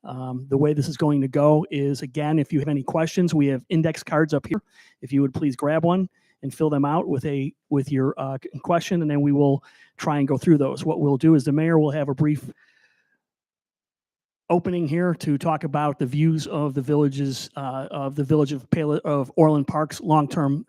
The way this is going to go is, again, if you have any questions, we have index cards up here. If you would please grab one and fill them out with your question, and then we will try and go through those. What we'll do is the mayor will have a brief opening here to talk about the views of the village of Orland Park's long-term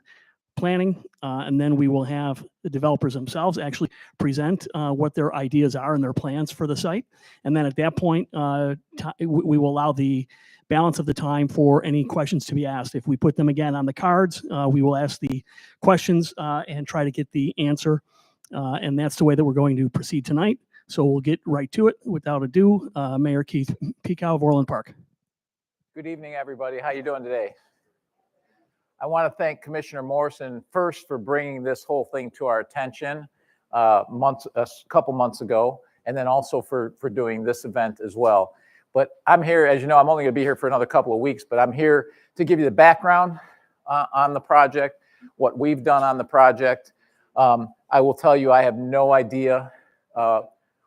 planning, and then we will have the developers themselves actually present what their ideas are and their plans for the site. And then at that point, we will allow the balance of the time for any questions to be asked. If we put them again on the cards, we will ask the questions and try to get the answer. And that's the way that we're going to proceed tonight. So we'll get right to it without ado. Mayor Keith Pekow of Orland Park. Good evening, everybody. How you doing today? I want to thank Commissioner Morrison first for bringing this whole thing to our attention a couple months ago, and then also for doing this event as well. But I'm here, as you know, I'm only going to be here for another couple of weeks, but I'm here to give you the background on the project, what we've done on the project. I will tell you, I have no idea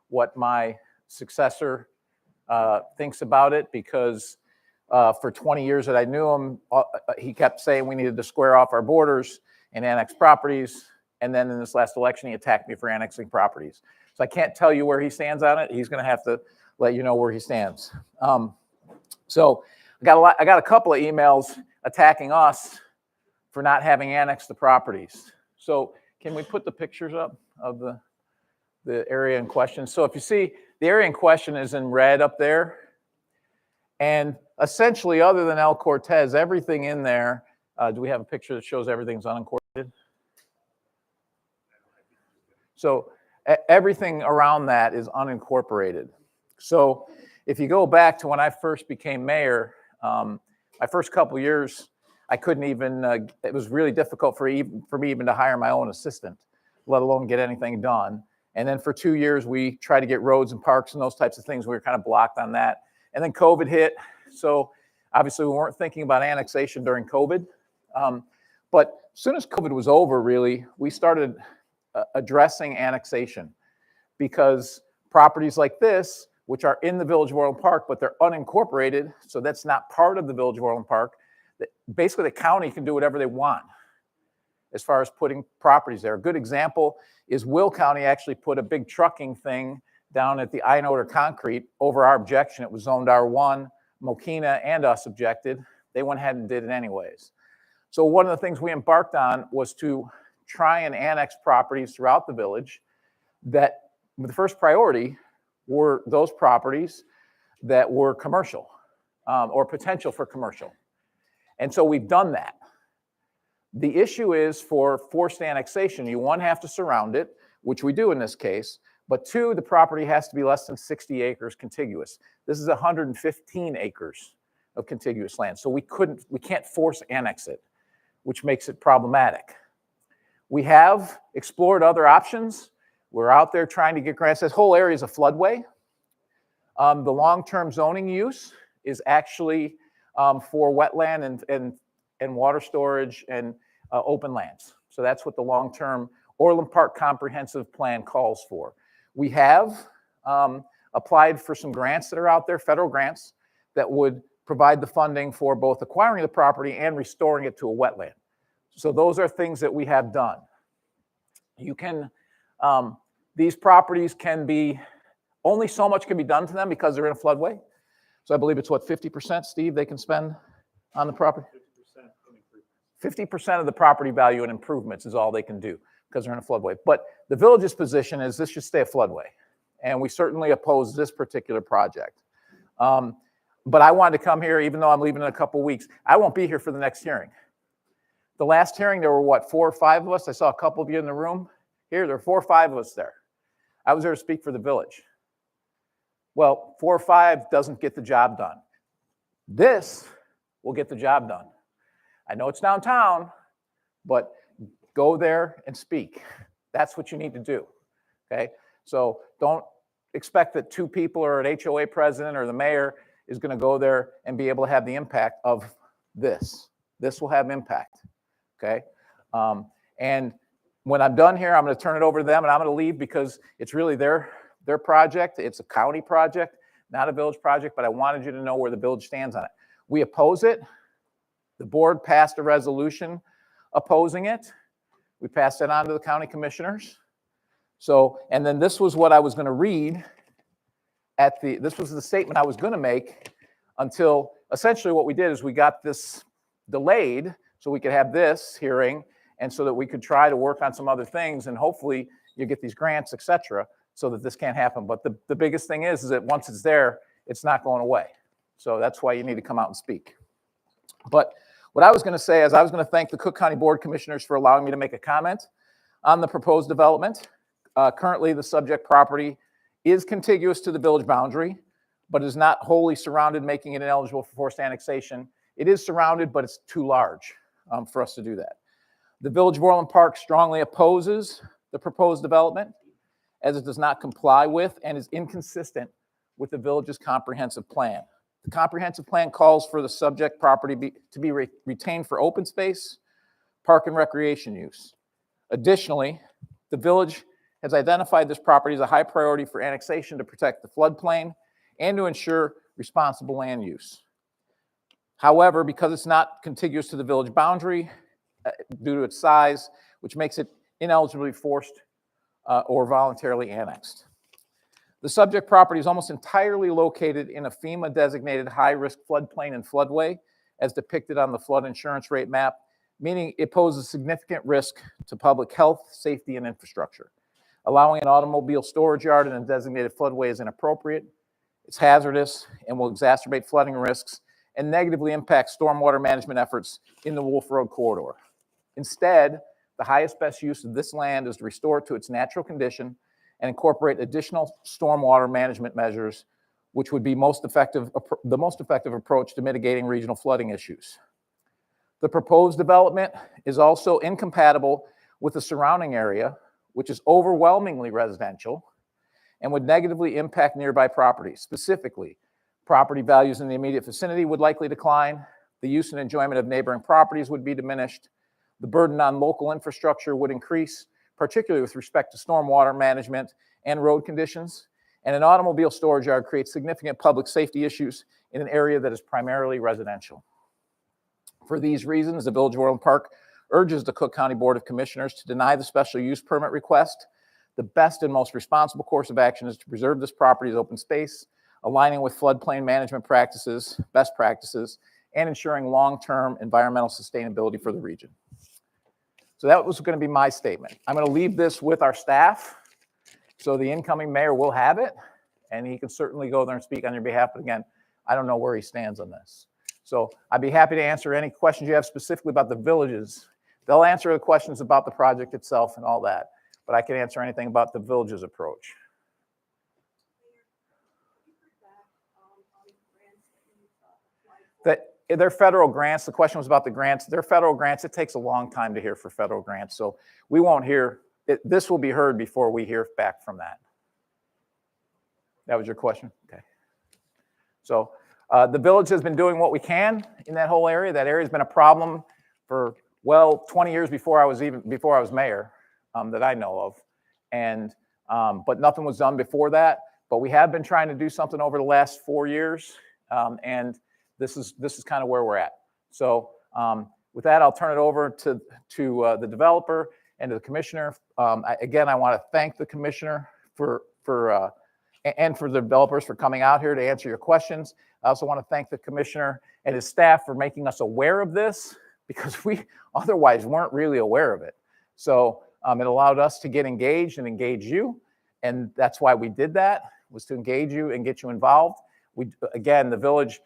what my successor thinks about it, because for 20 years that I knew him, he kept saying we needed to square off our borders and annex properties. And then in this last election, he attacked me for annexing properties. So I can't tell you where he stands on it. He's going to have to let you know where he stands. So I got a couple of emails attacking us for not having annexed the properties. So can we put the pictures up of the area in question? So if you see, the area in question is in red up there. And essentially, other than El Cortez, everything in there, do we have a picture that shows everything's unincorporated? So everything around that is unincorporated. So if you go back to when I first became mayor, my first couple of years, I couldn't even, it was really difficult for me even to hire my own assistant, let alone get anything done. And then for 2 years, we tried to get roads and parks and those types of things. We were kind of blocked on that. And then COVID hit. So obviously we weren't thinking about annexation during COVID. But as soon as COVID was over, really, we started addressing annexation, because properties like this, which are in the Village of Orland Park, but they're unincorporated, so that's not part of the Village of Orland Park, basically the county can do whatever they want as far as putting properties there. A good example is Will County actually put a big trucking thing down at the Einoder Concrete over our objection. It was zoned R1. Mokina and us objected. They went ahead and did it anyways. So one of the things we embarked on was to try and annex properties throughout the village that the first priority were those properties that were commercial or potential for commercial. And so we've done that. The issue is for forced annexation, you, one, have to surround it, which we do in this case, but two, the property has to be less than 60 acres contiguous. This is 115 acres of contiguous land. So we can't force annex it, which makes it problematic. We have explored other options. We're out there trying to get grants. This whole area is a floodway. The long-term zoning use is actually for wetland and water storage and open lands. So that's what the long-term Orland Park Comprehensive Plan calls for. We have applied for some grants that are out there, federal grants, that would provide the funding for both acquiring the property and restoring it to a wetland. So those are things that we have done. You can, these properties can be, only so much can be done to them because they're in a floodway. So I believe it's what, 50%, Steve, they can spend on the property? 50% of the property value and improvements is all they can do, because they're in a floodway. But the village's position is this should stay a floodway. And we certainly oppose this particular project. But I wanted to come here, even though I'm leaving in a couple of weeks. I won't be here for the next hearing. The last hearing, there were what, 4 or 5 of us? I saw a couple of you in the room. Here, there were 4 or 5 of us there. I was there to speak for the village. Well, 4 or 5 doesn't get the job done. This will get the job done. I know it's downtown, but go there and speak. That's what you need to do, okay? So don't expect that 2 people or an HOA president or the mayor is going to go there and be able to have the impact of this. This will have impact, okay? And when I'm done here, I'm going to turn it over to them, and I'm going to leave because it's really their project. It's a county project, not a village project, but I wanted you to know where the village stands on it. We oppose it. The board passed a resolution opposing it. We passed it on to the county commissioners. So, and then this was what I was going to read this was the statement I was going to make until essentially what we did is we got this delayed so we could have this hearing and so that we could try to work on some other things and hopefully you get these grants, et cetera, so that this can't happen. But the biggest thing is that once it's there, it's not going away. So that's why you need to come out and speak. But what I was going to say is I was going to thank the Cook County Board of Commissioners for allowing me to make a comment on the proposed development. Currently, the subject property is contiguous to the village boundary, but is not wholly surrounded, making it ineligible for forced annexation. It is surrounded, but it's too large for us to do that. The Village of Orland Park strongly opposes the proposed development as it does not comply with and is inconsistent with the village's comprehensive plan. The comprehensive plan calls for the subject property to be retained for open space, park and recreation use. Additionally, the village has identified this property as a high priority for annexation to protect the floodplain and to ensure responsible land use. However, because it's not contiguous to the village boundary due to its size, which makes it ineligible to be forced or voluntarily annexed. The subject property is almost entirely located in a FEMA-designated high-risk floodplain and floodway, as depicted on the flood insurance rate map, meaning it poses significant risk to public health, safety, and infrastructure. Allowing an automobile storage yard in a designated floodway is inappropriate. It's hazardous and will exacerbate flooding risks and negatively impact stormwater management efforts in the Wolf Road corridor. Instead, the highest best use of this land is to restore it to its natural condition and incorporate additional stormwater management measures, which would be the most effective approach to mitigating regional flooding issues. The proposed development is also incompatible with the surrounding area, which is overwhelmingly residential and would negatively impact nearby properties. Specifically, property values in the immediate vicinity would likely decline, the use and enjoyment of neighboring properties would be diminished, the burden on local infrastructure would increase, particularly with respect to stormwater management and road conditions, and an automobile storage yard creates significant public safety issues in an area that is primarily residential. For these reasons, the Village of Orland Park urges the Cook County Board of Commissioners to deny the special use permit request. The best and most responsible course of action is to preserve this property as open space, aligning with floodplain management practices, best practices, and ensuring long-term environmental sustainability for the region. So that was going to be my statement. I'm going to leave this with our staff, so the incoming mayor will have it, and he can certainly go there and speak on your behalf. But again, I don't know where he stands on this. So I'd be happy to answer any questions you have specifically about the villages. They'll answer the questions about the project itself and all that, but I can answer anything about the village's approach. They're federal grants. The question was about the grants. They're federal grants. It takes a long time to hear for federal grants, so we won't hear it. This will be heard before we hear back from that. That was your question? Okay. So the village has been doing what we can in that whole area. That area has been a problem for, well, 20 years before I was mayor, that I know of, and but nothing was done before that. But we have been trying to do something over the last 4 years, and this is kind of where we're at. So with that, I'll turn it over to the developer and to the commissioner. Again, I want to thank the commissioner and for the developers for coming out here to answer your questions. I also want to thank the commissioner and his staff for making us aware of this, because we otherwise weren't really aware of it. So it allowed us to get engaged and engage you. And that's why we did that, was to engage you and get you involved. Again, the village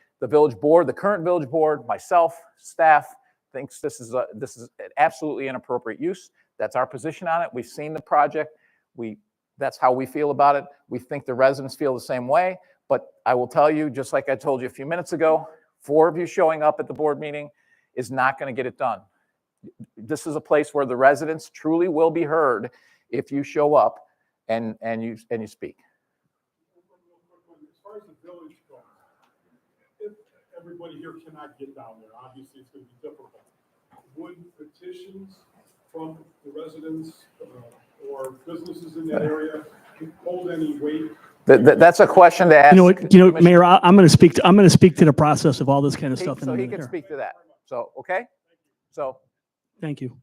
board, the current village board, myself, staff, thinks this is absolutely inappropriate use. That's our position on it. We've seen the project. That's how we feel about it. We think the residents feel the same way. But I will tell you, just like I told you a few minutes ago, 4 of you showing up at the board meeting is not going to get it done. This is a place where the residents truly will be heard if you show up and you speak. As far as the village goes, if everybody here cannot get down there, obviously it's going to be difficult. Would petitions from the residents or businesses in that area hold any weight That's a question to ask. Commissioner Mayor, I'm going to speak to the process of all this kind of stuff in a So he minute can here. speak to that. So, okay? So, Thank you.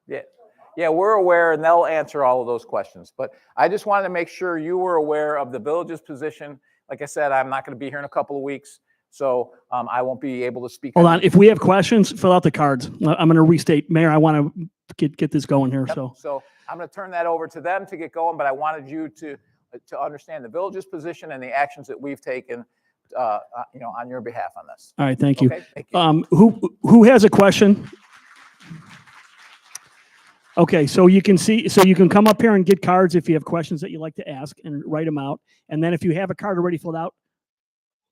yeah. Yeah, we're aware and they'll answer all of those questions. But I just wanted to make sure you were aware of the village's position. Like I said, I'm not going to be here in a couple of weeks, so I won't be able to speak. Hold on. If we have questions, fill out the cards. I'm going to restate. Mayor, I want to get this going here. Yep. So I'm going to turn that over to them to get going, but I wanted you to understand the village's position and the actions that we've taken, on your behalf on this. All right. Thank you. Okay, thank you. Who has a question? Okay, so you can come up here and get cards if you have questions that you'd like to ask and write them out. And then if you have a card already filled out,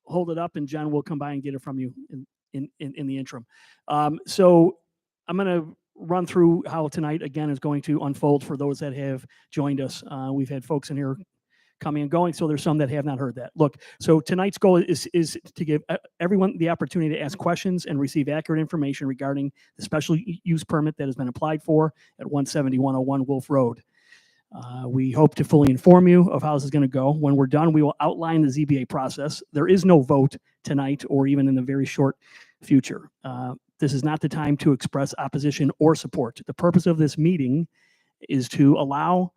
hold it up and Jen will come by and get it from you in the interim. So I'm going to run through how tonight again is going to unfold for those that have joined us. We've had folks in here coming and going, so there's some that have not heard that. Look, so tonight's goal is to give everyone the opportunity to ask questions and receive accurate information regarding the special use permit that has been applied for at 170-101 Wolf Road. We hope to fully inform you of how this is going to go. When we're done, we will outline the ZBA process. There is no vote tonight or even in the very short future. This is not the time to express opposition or support. The purpose of this meeting is to allow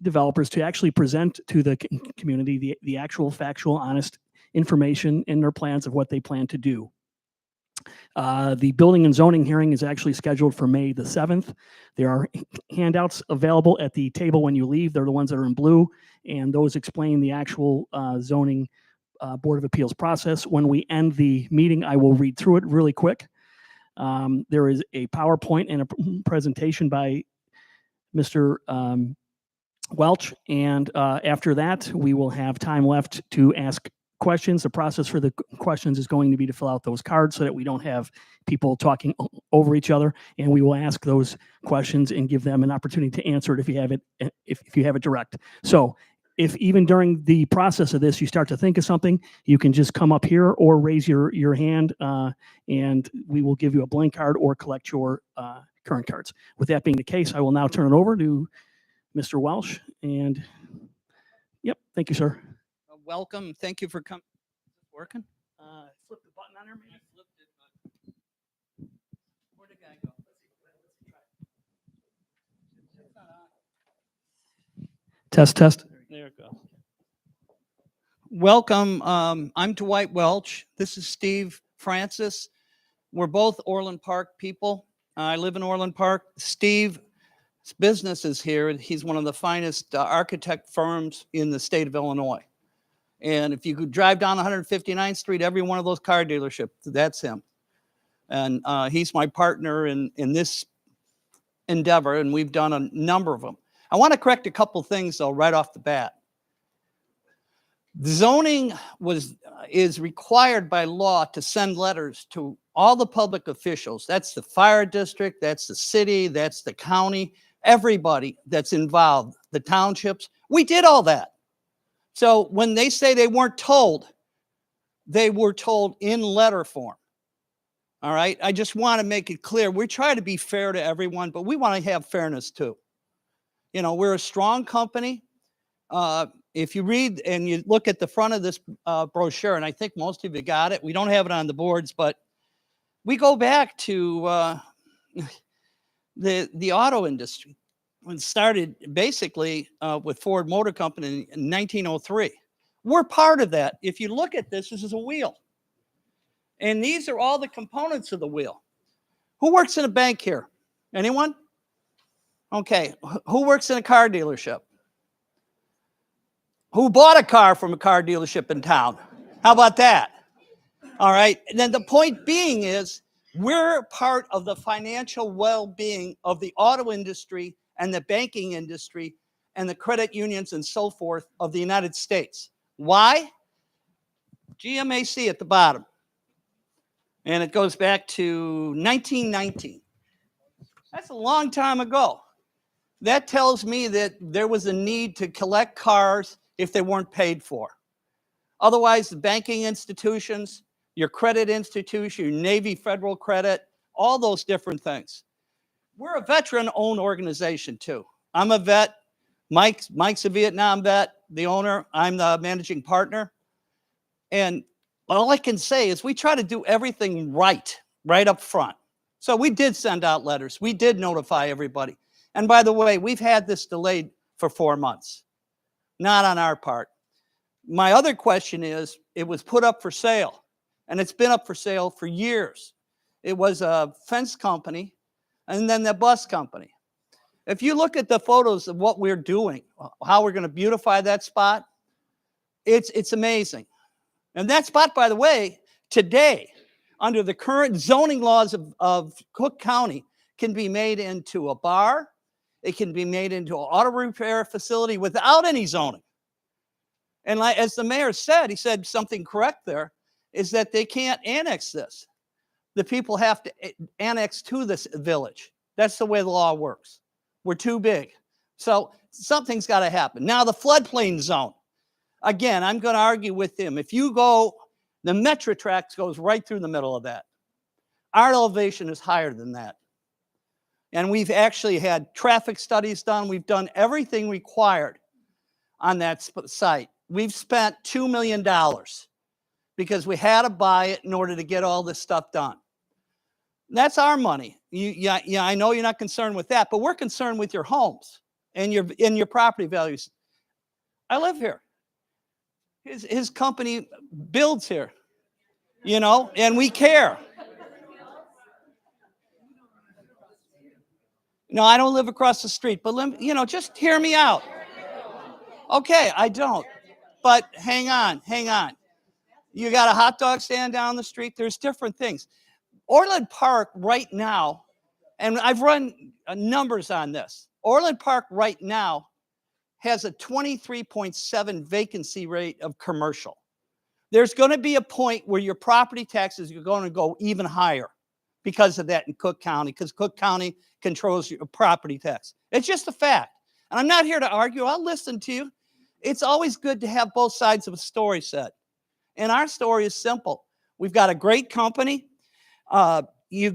developers to actually present to the community the actual factual, honest information in their plans of what they plan to do. The building and zoning hearing is actually scheduled for May the 7th. There are handouts available at the table when you leave. They're the ones that are in blue, and those explain the actual zoning Board of Appeals process. When we end the meeting, I will read through it really quick. There is a PowerPoint and a presentation by Mr. Welch, and after that, we will have time left to ask questions. The process for the questions is going to be to fill out those cards so that we don't have people talking over each other, and we will ask those questions and give them an opportunity to answer it if you have it, if you have it direct. So if even during the process of this you start to think of something, you can just come up here or raise your hand, and we will give you a blank card or collect your current cards. With that being the case, I will now turn it over to Mr. Welch, and yep, thank you, sir. Welcome. Thank you for coming. Working? Flip the button on there, maybe. I flipped it, but where'd the guy go? Test. There it goes. Welcome. I'm Dwight Welch. This is Steve Francis. We're both Orland Park people. I live in Orland Park. Steve's business is here. He's one of the finest architect firms in the state of Illinois. And if you could drive down 159th Street, every one of those car dealerships, that's him. And he's my partner in this endeavor, and we've done a number of them. I want to correct a couple things, though, right off the bat. Zoning is required by law to send letters to all the public officials. That's the fire district, that's the city, that's the county, everybody that's involved, the townships. We did all that. So when they say they weren't told, they were told in letter form. All right. I just want to make it clear. We try to be fair to everyone, but we want to have fairness too. You know, we're a strong company. If you read and you look at the front of this brochure, and I think most of you got it, we don't have it on the boards, but we go back to the auto industry. It started basically with Ford Motor Company in 1903. We're part of that. If you look at this, this is a wheel. And these are all the components of the wheel. Who works in a bank here? Anyone? Okay. Who works in a car dealership? Who bought a car from a car dealership in town? How about that? All right. And then the point being is we're part of the financial well-being of the auto industry and the banking industry and the credit unions and so forth of the United States. Why? GMAC at the bottom. And it goes back to 1919. That's a long time ago. That tells me that there was a need to collect cars if they weren't paid for. Otherwise, the banking institutions, your credit institution, your Navy Federal Credit, all those different things. We're a veteran-owned organization too. I'm a vet. Mike's a Vietnam vet, the owner. I'm the managing partner. And all I can say is we try to do everything right up front. So we did send out letters. We did notify everybody. And by the way, we've had this delayed for 4 months. Not on our part. My other question is, it was put up for sale, and it's been up for sale for years. It was a fence company, and then the bus company. If you look at the photos of what we're doing, how we're going to beautify that spot, it's amazing. And that spot, by the way, today, under the current zoning laws of Cook County, can be made into a bar. It can be made into an auto repair facility without any zoning. And like, as the mayor said, he said something correct there, is that they can't annex this. The people have to annex to this village. That's the way the law works. We're too big. So something's got to happen. Now the floodplain zone. Again, I'm going to argue with him. If you go, the Metro tracks goes right through the middle of that. Our elevation is higher than that. And we've actually had traffic studies done. We've done everything required on that site. We've spent $2 million because we had to buy it in order to get all this stuff done. That's our money. Yeah, I know you're not concerned with that, but we're concerned with your homes and your property values. I live here. His company builds here, and we care. No, I don't live across the street, but just hear me out. Okay, I don't. But hang on. You got a hot dog stand down the street. There's different things. Orland Park right now, and I've run numbers on this. Orland Park right now has a 23.7 vacancy rate of commercial. There's going to be a point where your property taxes are going to go even higher because of that in Cook County, because Cook County controls your property tax. It's just a fact. And I'm not here to argue. I'll listen to you. It's always good to have both sides of a story said. And our story is simple. We've got a great company. You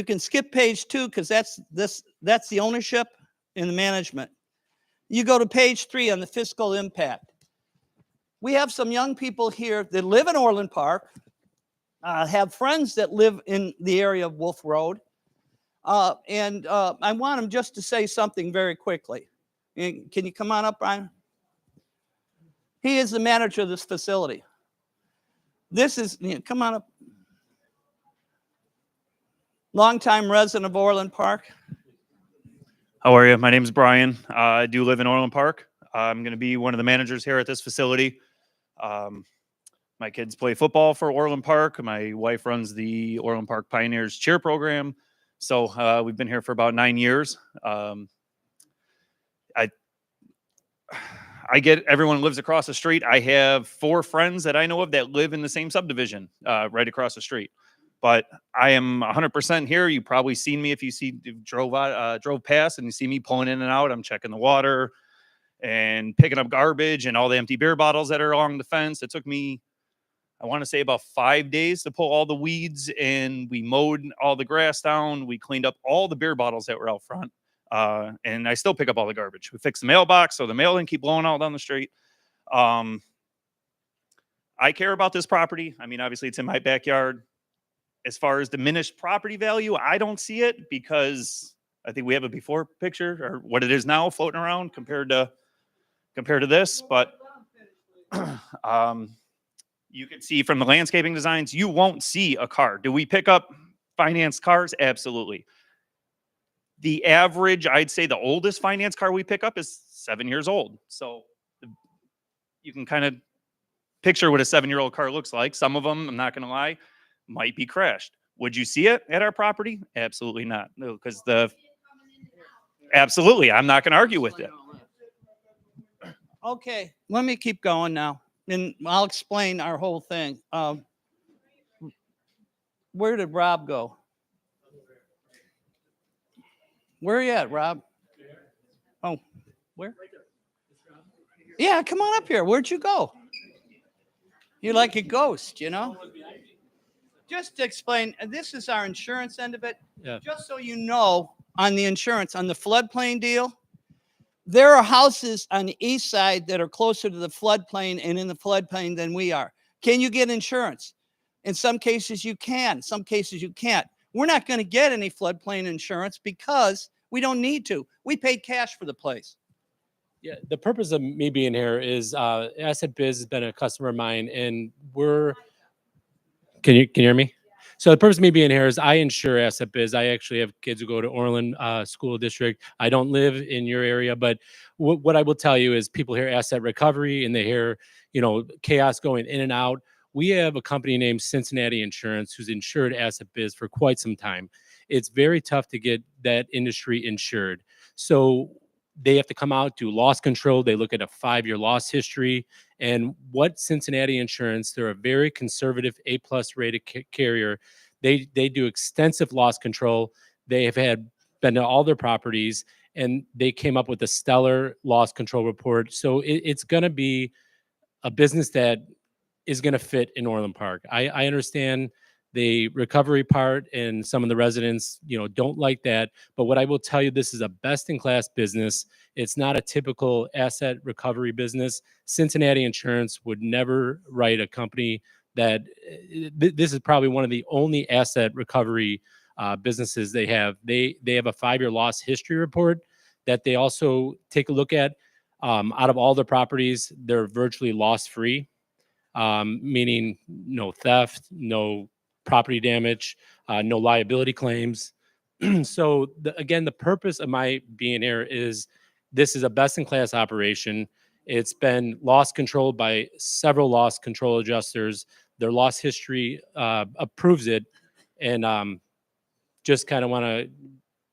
can skip page 2 because that's the ownership and the management. You go to page 3 on the fiscal impact. We have some young people here that live in Orland Park, have friends that live in the area of Wolf Road. And I want them just to say something very quickly. Can you come on up, Brian? He is the manager of this facility. This is, come on up. Longtime resident of Orland Park. How are you? My name is Brian. I do live in Orland Park. I'm going to be one of the managers here at this facility. My kids play football for Orland Park. My wife runs the Orland Park Pioneers cheer program. So we've been here for about 9 years. I get everyone lives across the street. I have 4 friends that I know of that live in the same subdivision right across the street. But I am 100% here. You've probably seen me if you drove past and you see me pulling in and out. I'm checking the water and picking up garbage and all the empty beer bottles that are along the fence. It took me, I want to say, about 5 days to pull all the weeds, and we mowed all the grass down. We cleaned up all the beer bottles that were out front. And I still pick up all the garbage. We fixed the mailbox so the mail didn't keep blowing out down the street. I care about this property. I mean, obviously it's in my backyard. As far as diminished property value, I don't see it because I think we have a before picture or what it is now floating around compared to this. But you can see from the landscaping designs, you won't see a car. Do we pick up financed cars? Absolutely. The average, I'd say the oldest finance car we pick up is 7 years old. So you can kind of picture what a 7-year-old car looks like. Some of them, I'm not going to lie, might be crashed. Would you see it at our property? Absolutely not. No, because absolutely, I'm not going to argue with it. Okay, let me keep going now, and I'll explain our whole thing. Where did Rob go? Where are you at, Rob? Oh, where? Yeah, come on up here. Where'd you go? You're like a ghost, just to explain, this is our insurance end of it. Yeah. Just so you know, on the insurance, on the floodplain deal, there are houses on the east side that are closer to the floodplain and in the floodplain than we are. Can you get insurance? In some cases you can, some cases you can't. We're not going to get any floodplain insurance because we don't need to. We paid cash for the place. Yeah, the purpose of me being here is Asset Biz has been a customer of mine, and we're. Can you hear me? So the purpose of me being here is I insure Asset Biz. I actually have kids who go to Orland School District. I don't live in your area, but what I will tell you is people hear asset recovery and they hear, chaos going in and out. We have a company named Cincinnati Insurance who's insured Asset Biz for quite some time. It's very tough to get that industry insured. So they have to come out, do loss control. They look at a 5-year loss history. And what Cincinnati Insurance, they're a very conservative A+ rated carrier. They do extensive loss control. They have been to all their properties, and they came up with a stellar loss control report. So it's going to be a business that is going to fit in Orland Park. I understand the recovery part, and some of the residents, don't like that. But what I will tell you, this is a best-in-class business. It's not a typical asset recovery business. Cincinnati Insurance would never write a company that this is probably one of the only asset recovery businesses they have. They have a 5-year loss history report that they also take a look at. Out of all the properties, they're virtually loss-free, meaning no theft, no property damage, no liability claims. So again, the purpose of my being here is this is a best-in-class operation. It's been loss controlled by several loss control adjusters. Their loss history approves it, and just kind of want to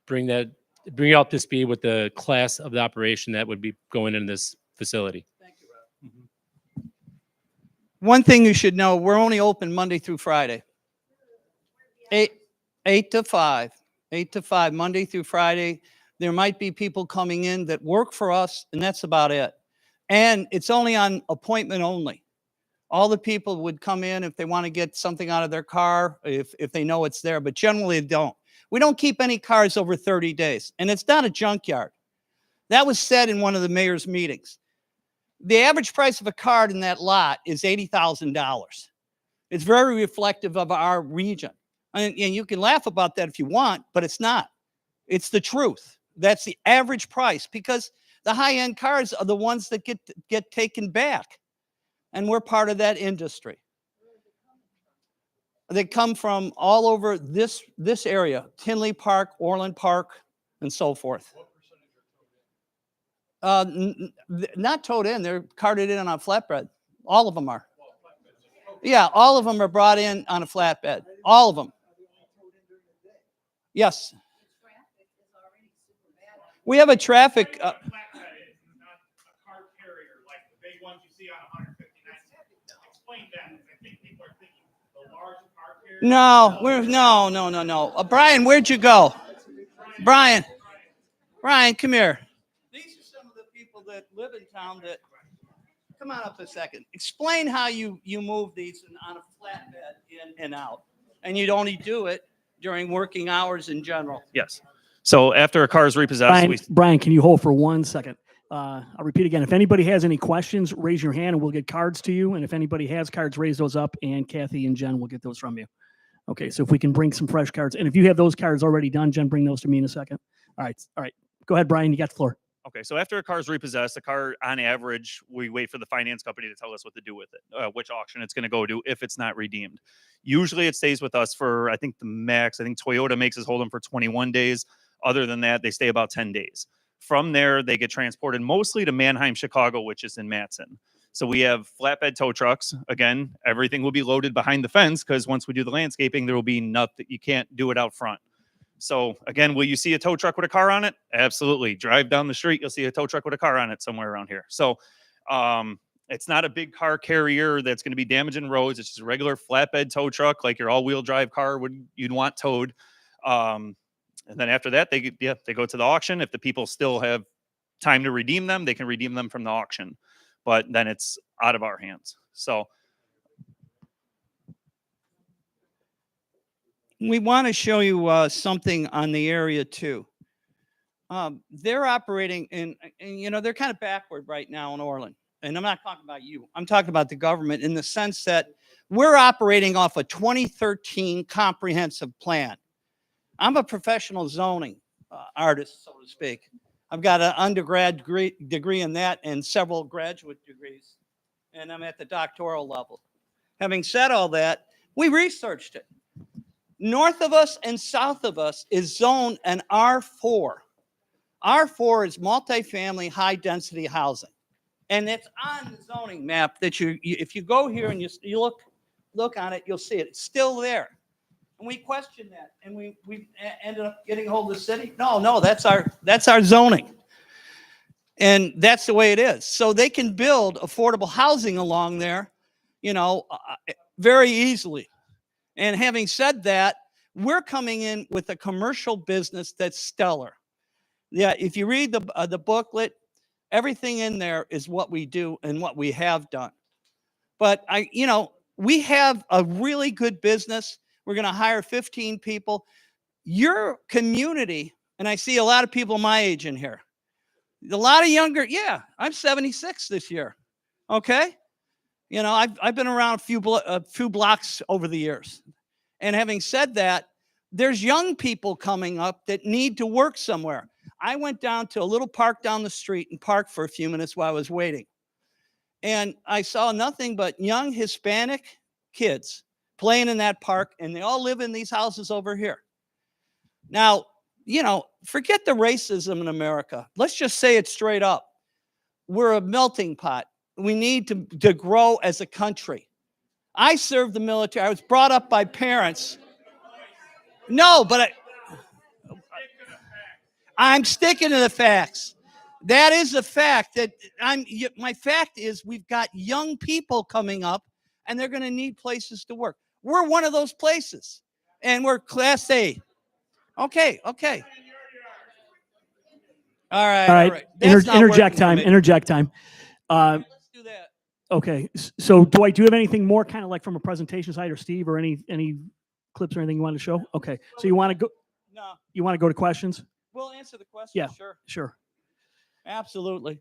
bring you up to speed with the class of the operation that would be going in this facility. Thank you, Rob. One thing you should know, we're only open Monday through Friday. 8 to 5, Monday through Friday. There might be people coming in that work for us, and that's about it. And it's only on appointment only. All the people would come in if they want to get something out of their car, if they know it's there, but generally they don't. We don't keep any cars over 30 days, and it's not a junkyard. That was said in one of the mayor's meetings. The average price of a car in that lot is $80,000. It's very reflective of our region. And you can laugh about that if you want, but it's not. It's the truth. That's the average price, because the high-end cars are the ones that get taken back. And we're part of that industry. They come from all over this area, Tinley Park, Orland Park, and so forth. Not towed in, they're carted in on a flatbed. All of them are. Yeah, all of them are brought in on a flatbed. All of them. Yes. We have a traffic. Flatbed is not a car carrier like the big ones you see on 159th. Explain that. I think people are thinking the large car carrier. No. Brian, where'd you go? Brian, come here. These are some of the people that live in town that. Come on up a second. Explain how you move these on a flatbed in and out, and you'd only do it during working hours in general. Yes. So after a car is repossessed, Brian, can you hold for 1 second? I'll repeat again. If anybody has any questions, raise your hand and we'll get cards to you. And if anybody has cards, raise those up, and Kathy and Jen will get those from you. Okay, so if we can bring some fresh cards. And if you have those cards already done, Jen, bring those to me in a second. All right. Go ahead, Brian. You got the floor. Okay, so after a car is repossessed, a car, on average, we wait for the finance company to tell us what to do with it, which auction it's going to go to if it's not redeemed. Usually it stays with us for, I think Toyota makes us hold them for 21 days. Other than that, they stay about 10 days. From there, they get transported mostly to Mannheim, Chicago, which is in Matson. So we have flatbed tow trucks. Again, everything will be loaded behind the fence, because once we do the landscaping, there will be nothing. You can't do it out front. So again, will you see a tow truck with a car on it? Absolutely. Drive down the street, you'll see a tow truck with a car on it somewhere around here. So it's not a big car carrier that's going to be damaging roads. It's just a regular flatbed tow truck, like your all-wheel drive car you'd want towed. And then after that, they go to the auction. If the people still have time to redeem them, they can redeem them from the auction. But then it's out of our hands. So we want to show you something on the area too. They're operating in, they're kind of backward right now in Orland. And I'm not talking about you. I'm talking about the government in the sense that we're operating off a 2013 comprehensive plan. I'm a professional zoning artist, so to speak. I've got an undergrad degree in that and several graduate degrees, and I'm at the doctoral level. Having said all that, we researched it. North of us and south of us is zoned an R4. R4 is multifamily high-density housing. And it's on the zoning map that if you go here and you look on it, you'll see it. It's still there. And we questioned that, and we ended up getting a hold of the city. No, that's our zoning. And that's the way it is. So they can build affordable housing along there, very easily. And having said that, we're coming in with a commercial business that's stellar. Yeah, if you read the booklet, everything in there is what we do and what we have done. But we have a really good business. We're going to hire 15 people. Your community, and I see a lot of people my age in here, a lot of younger. Yeah, I'm 76 this year. Okay, I've been around a few blocks over the years. And having said that, there's young people coming up that need to work somewhere. I went down to a little park down the street and parked for a few minutes while I was waiting. And I saw nothing but young Hispanic kids playing in that park, and they all live in these houses over here. Now, forget the racism in America. Let's just say it straight up. We're a melting pot. We need to grow as a country. I served the military. I was brought up by parents. No, but I'm sticking to the facts. That is a fact. My fact is we've got young people coming up, and they're going to need places to work. We're one of those places, and we're Class A. Okay. All right. That's not Interject working for time. me. Interject time. Let's do that. Okay. So Dwight, do you have anything more kind of like from a presentation side, or Steve, or any clips or anything you want to show? Okay. So you want to go? No, You want to go to questions? we'll answer the question. Yeah. Sure. Sure. Absolutely.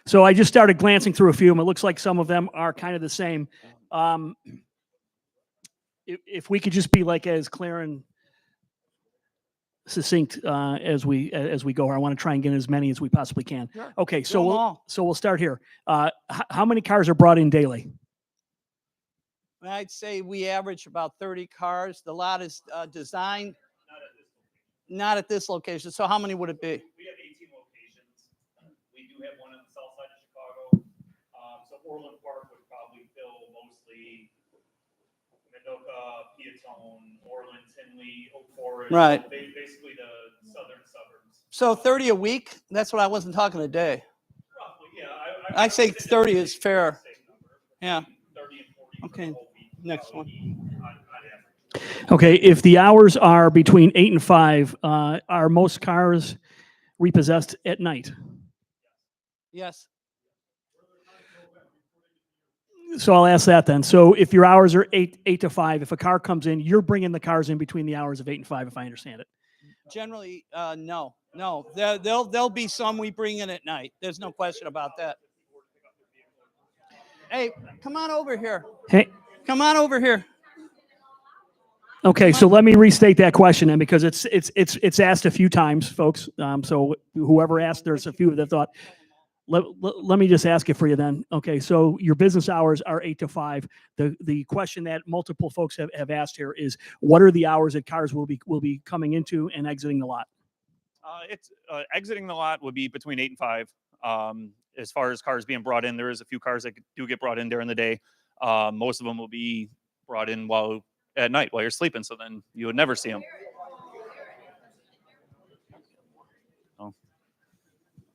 So I just started glancing through a few of them. It looks like some of them are kind of the same. If we could just be like as clear and succinct as we go here, I want to try and get as many as we possibly can. Sure. Okay, Do 'em all. so we'll start here. How many cars are brought in daily? I'd say we average about 30 cars. The lot is designed not at this location. So how many would it be? We have 18 locations. We do have one on the south side of Chicago. So Orland Park would probably fill mostly Minoka, Peatone, Orland, Tinley, Oak Forest. Right. So basically the southern suburbs. So 30 a week? That's what I wasn't talking a day. Roughly, yeah. I'd say 30 is fair. Same number. Yeah. 30 and 40 Okay. for the whole week. Next one. On average. Okay, if the hours are between 8 and 5, are most cars repossessed at night? Yes. So I'll ask that then. So if your hours are 8 to 5, if a car comes in, you're bringing the cars in between the hours of 8 and 5, if I understand it. Generally, no. There'll be some we bring in at night. There's no question about that. Hey, come on over here. Hey, Come on over here. okay, so let me restate that question then, because it's asked a few times, folks. So whoever asked, there's a few that thought. Let me just ask it for you then. Okay, so your business hours are 8 to 5. The question that multiple folks have asked here is, what are the hours that cars will be coming into and exiting the lot? It's exiting the lot would be between 8 and 5. As far as cars being brought in, there is a few cars that do get brought in during the day. Most of them will be brought in at night while you're sleeping, so then you would never see them.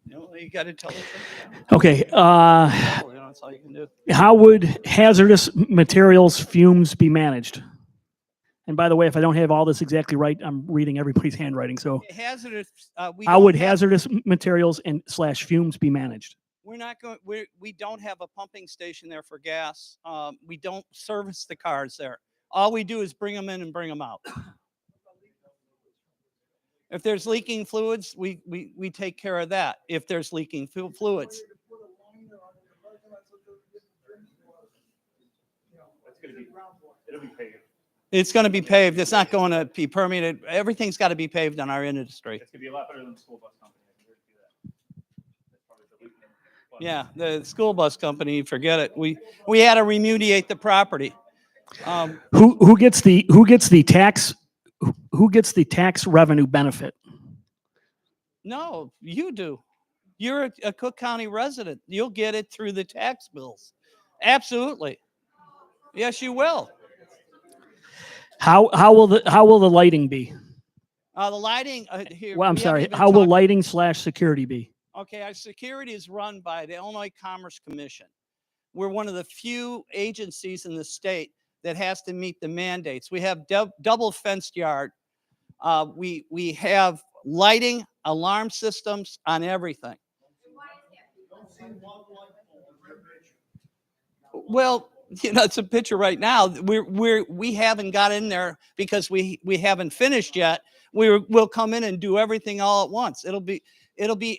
You got to tell the truth. Okay, That's all you can do. how would hazardous materials fumes be managed? And by the way, if I don't have all this exactly right, I'm reading everybody's handwriting. So Hazardous. how would hazardous materials and / fumes be managed? We're not going. We don't have a pumping station there for gas. We don't service the cars there. All we do is bring them in and bring them out. If there's leaking fluids, we take care of that. If there's leaking fluids. It'll be paid. It's going to be paved. It's not going to be permeated. Everything's got to be paved on our industry. It's gonna be a lot better than the school bus company. I can guarantee that. That's probably the least thing. Yeah, the school bus company, forget it. We had to remediate the property. Who gets the tax revenue benefit? No, you do. You're a Cook County resident. You'll get it through the tax bills. Absolutely. Yes, you will. How will the lighting be? The lighting here. Well, I'm we haven't sorry. even How will talked- lighting / security be? Okay, our security is run by the Illinois Commerce Commission. We're one of the few agencies in the state that has to meet the mandates. We have double fenced yard. We have lighting, alarm systems on everything. Well, it's a picture right now. We haven't got in there because we haven't finished yet. We'll come in and do everything all at once. It'll be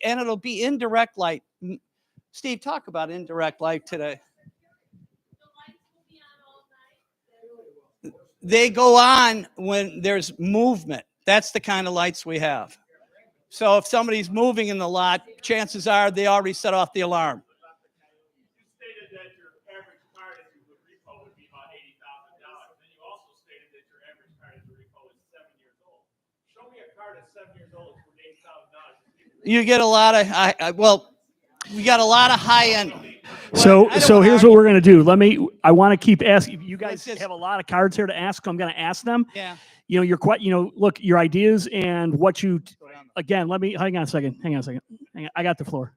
indirect light. Steve, talk about indirect light today. They go on when there's movement. That's the kind of lights we have. So if somebody's moving in the lot, chances are they already set off the alarm. You stated that your average car that you would repo would be about $80,000. Then you also stated that your average car that you repo is 7 years old. Show me a car that's 7 years old for $80,000. You get a lot of, we got a lot of high end. So here's what we're gonna do. I want to keep asking. You guys Let's just- have a lot of cards here to ask. So I'm gonna ask them. Yeah. Look, your ideas and what you, again, hang on a second. I got the floor.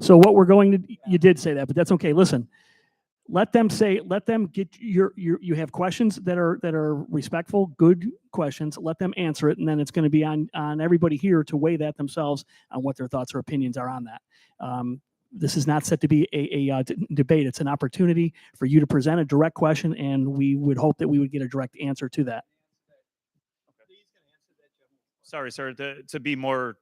So what we're going to, you did say that, but that's okay. Listen, let them get you have questions that are respectful, good questions. Let them answer it. And then it's going to be on everybody here to weigh that themselves on what their thoughts or opinions are on that. This is not set to be a debate. It's an opportunity for you to present a direct question, and we would hope that we would get a direct answer to that. Sorry, sir. To be more,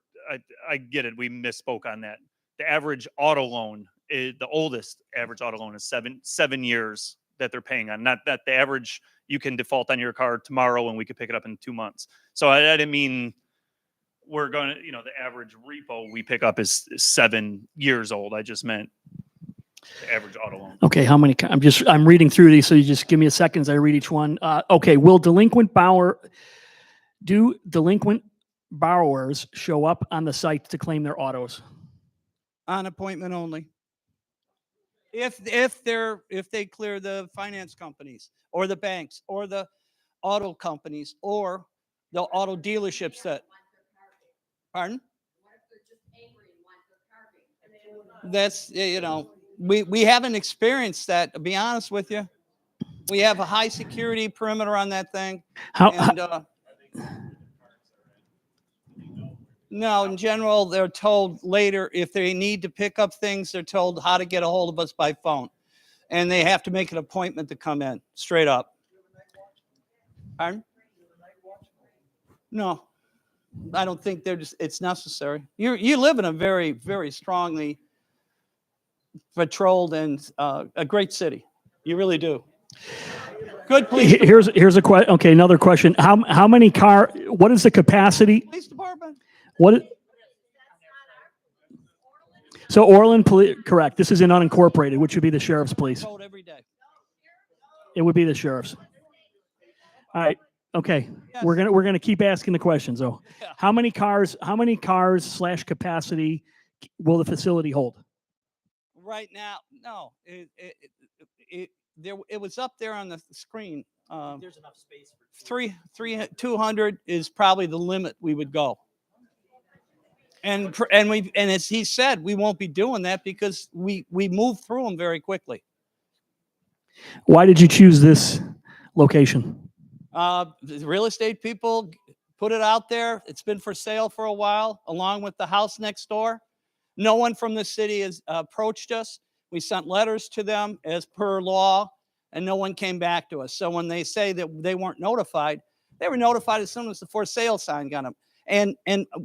I get it. We misspoke on that. The average auto loan, the oldest average auto loan is seven years that they're paying on. Not that the average you can default on your car tomorrow and we could pick it up in 2 months. So I didn't mean we're going to, the average repo we pick up is 7 years old. I just meant the average auto loan. Okay, how many? I'm reading through these, so you just give me a second as I read each one. Okay, do delinquent borrowers show up on the site to claim their autos? On appointment only. If they clear the finance companies or the banks or the auto companies or the auto dealerships that. Pardon? That's, we haven't experienced that, to be honest with you. We have a high security perimeter on that thing. No, in general, they're told later if they need to pick up things, they're told how to get a hold of us by phone. And they have to make an appointment to come in, straight up. Pardon? No, I don't think it's necessary. You live in a very, very strongly patrolled and a great city. You really do. Good police. Here's a question. Okay, another question. How many what is the capacity? Police department. So Orland Police, correct. This is in unincorporated, which would be the sheriff's police. Vote every day. It would be the sheriff's. All right. Okay. Yes. We're gonna keep asking the questions though. Yeah. How many cars / capacity will the facility hold? Right now, no. It was up there on the screen. There's enough space for 200 is probably the limit we would go. And as he said, we won't be doing that because we move through them very quickly. Why did you choose this location? The real estate people put it out there. It's been for sale for a while, along with the house next door. No one from the city has approached us. We sent letters to them as per law, and no one came back to us. So when they say that they weren't notified, they were notified as soon as the for sale sign got them. And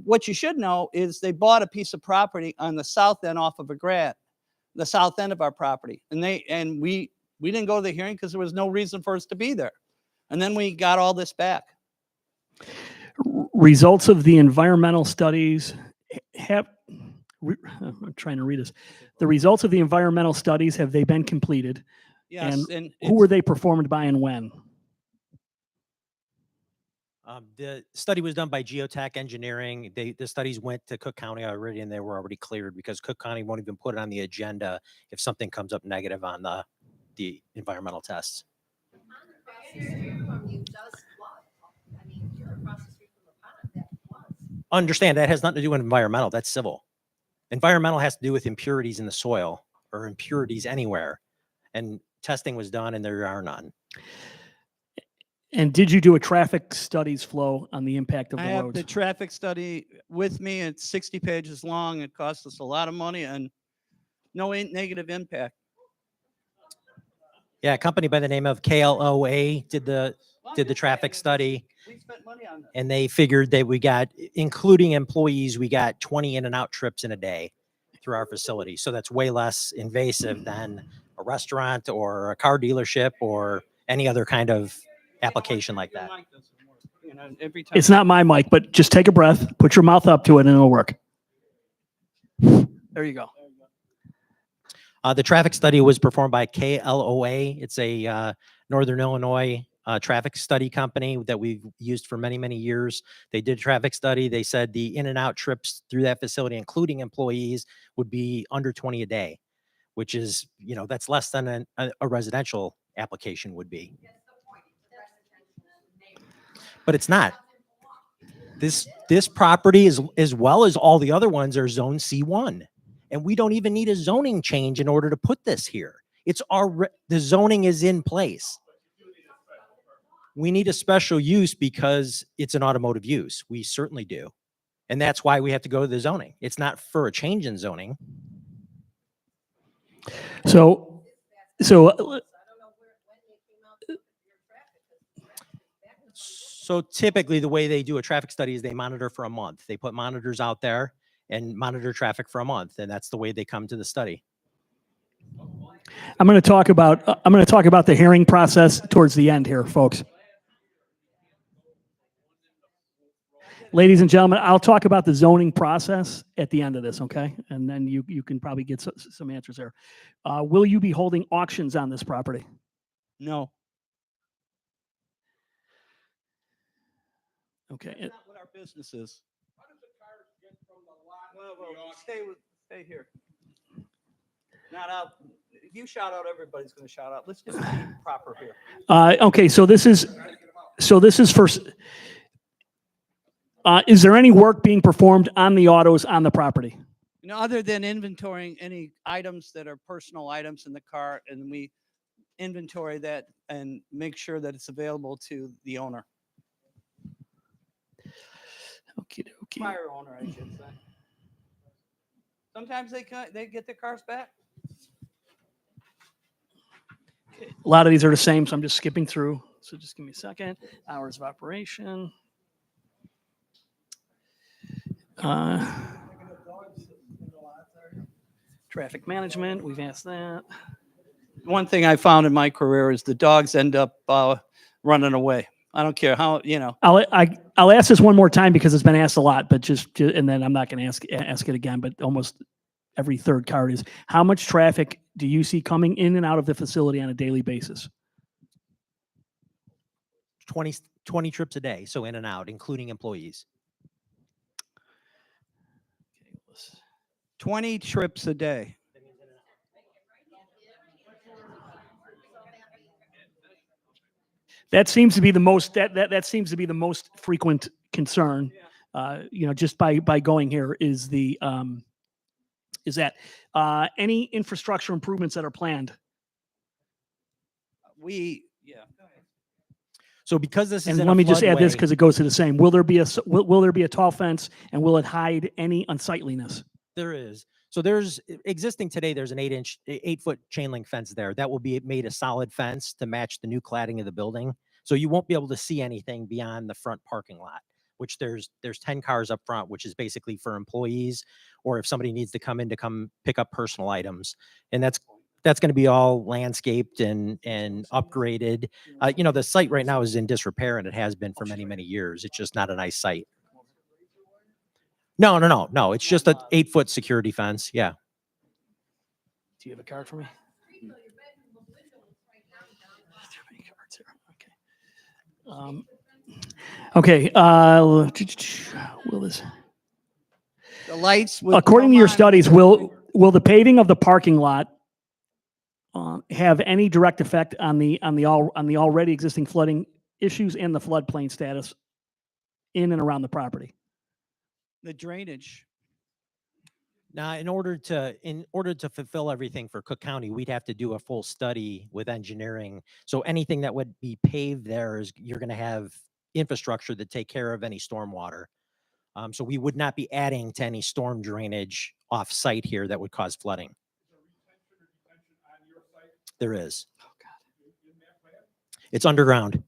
what you should know is they bought a piece of property on the south end off of a grad, the south end of our property. And we didn't go to the hearing because there was no reason for us to be there. And then we got all this back. Results of the environmental studies have, I'm trying to read this. The results of the environmental studies, have they been completed? Yes. And And who were they performed by and when? The study was done by Geotech Engineering. The studies went to Cook County already, and they were already cleared because Cook County won't even put it on the agenda if something comes up negative on the environmental tests. Understand that has nothing to do with environmental. That's civil. Environmental has to do with impurities in the soil or impurities anywhere. And testing was done, and there are none. And did you do a traffic studies flow on the impact of I the have roads? the traffic study with me. It's 60 pages long. It cost us a lot of money and no negative impact. Yeah, a company by the name of KLOA did the traffic study, We spent money on that. and they figured that we got, including employees, we got 20 in and out trips in a day through our facility. So that's way less invasive than a restaurant or a car dealership or any other kind of application like that. You know, every time. It's not my mic, but just take a breath, put your mouth up to it, and it'll work. There you go. The traffic study was performed by KLOA. It's a Northern Illinois traffic study company that we've used for many, many years. They did a traffic study. They said the in and out trips through that facility, including employees, would be under 20 a day, which is, you know, that's less than a residential application would be. But it's not. This property is, as well as all the other ones, are zone C1. And we don't even need a zoning change in order to put this here. It's the zoning is in place. We need a special use because it's an automotive use. We certainly do. And that's why we have to go to the zoning. It's not for a change in zoning. So So typically the way they do a traffic study is they monitor for a month. They put monitors out there and monitor traffic for a month. And that's the way they come to the study. I'm going to talk about the hearing process towards the end here, folks. Ladies and gentlemen, I'll talk about the zoning process at the end of this, okay? And then you can probably get some answers there. Will you be holding auctions on this property? No. Okay. That's not what our business is. Well, stay here. Not out. If you shout out, everybody's going to shout out. Let's just be proper here. Okay, so this is for. Is there any work being performed on the autos on the property? You know, other than inventorying any items that are personal items in the car, and we inventory that and make sure that it's available to the owner. Okay. Prior owner, I should say. Sometimes they get their cars back. A lot of these are the same, so I'm just skipping through. So just give me a second. Hours of operation. Traffic management, we've asked that. One thing I found in my career is the dogs end up running away. I don't care how, you know. I'll ask this one more time because it's been asked a lot, but and then I'm not going to ask it again. But almost every third card is: how much traffic do you see coming in and out of the facility on a daily basis? 20 trips a day, so in and out, including employees. 20 trips a day. That seems to be the most that seems to be the most frequent concern. Just by going here is that any infrastructure improvements that are planned. So because this is And in let a me just add this floodway- because it goes to the same. Will there be a tall fence, and will it hide any unsightliness? There is. So there's existing today, there's an 8-foot chain link fence there. That will be made a solid fence to match the new cladding of the building. So you won't be able to see anything beyond the front parking lot, which there's 10 cars up front, which is basically for employees, or if somebody needs to come in to come pick up personal items. And that's going to be all landscaped and upgraded. You know, the site right now is in disrepair, and it has been for many, many years. It's just not a nice site. No. It's just an 8-foot security fence. Yeah. Do you have a card for me? Too many cards here. Okay. Will this? The lights. would According come to your on. studies, will the paving of the parking lot have any direct effect on the already existing flooding issues and the floodplain status in and around the property? The drainage. Now, in order to fulfill everything for Cook County, we'd have to do a full study with engineering. So anything that would be paved there is you're going to have infrastructure to take care of any stormwater. So we would not be adding to any storm drainage off site here that would cause flooding. There is. It's underground.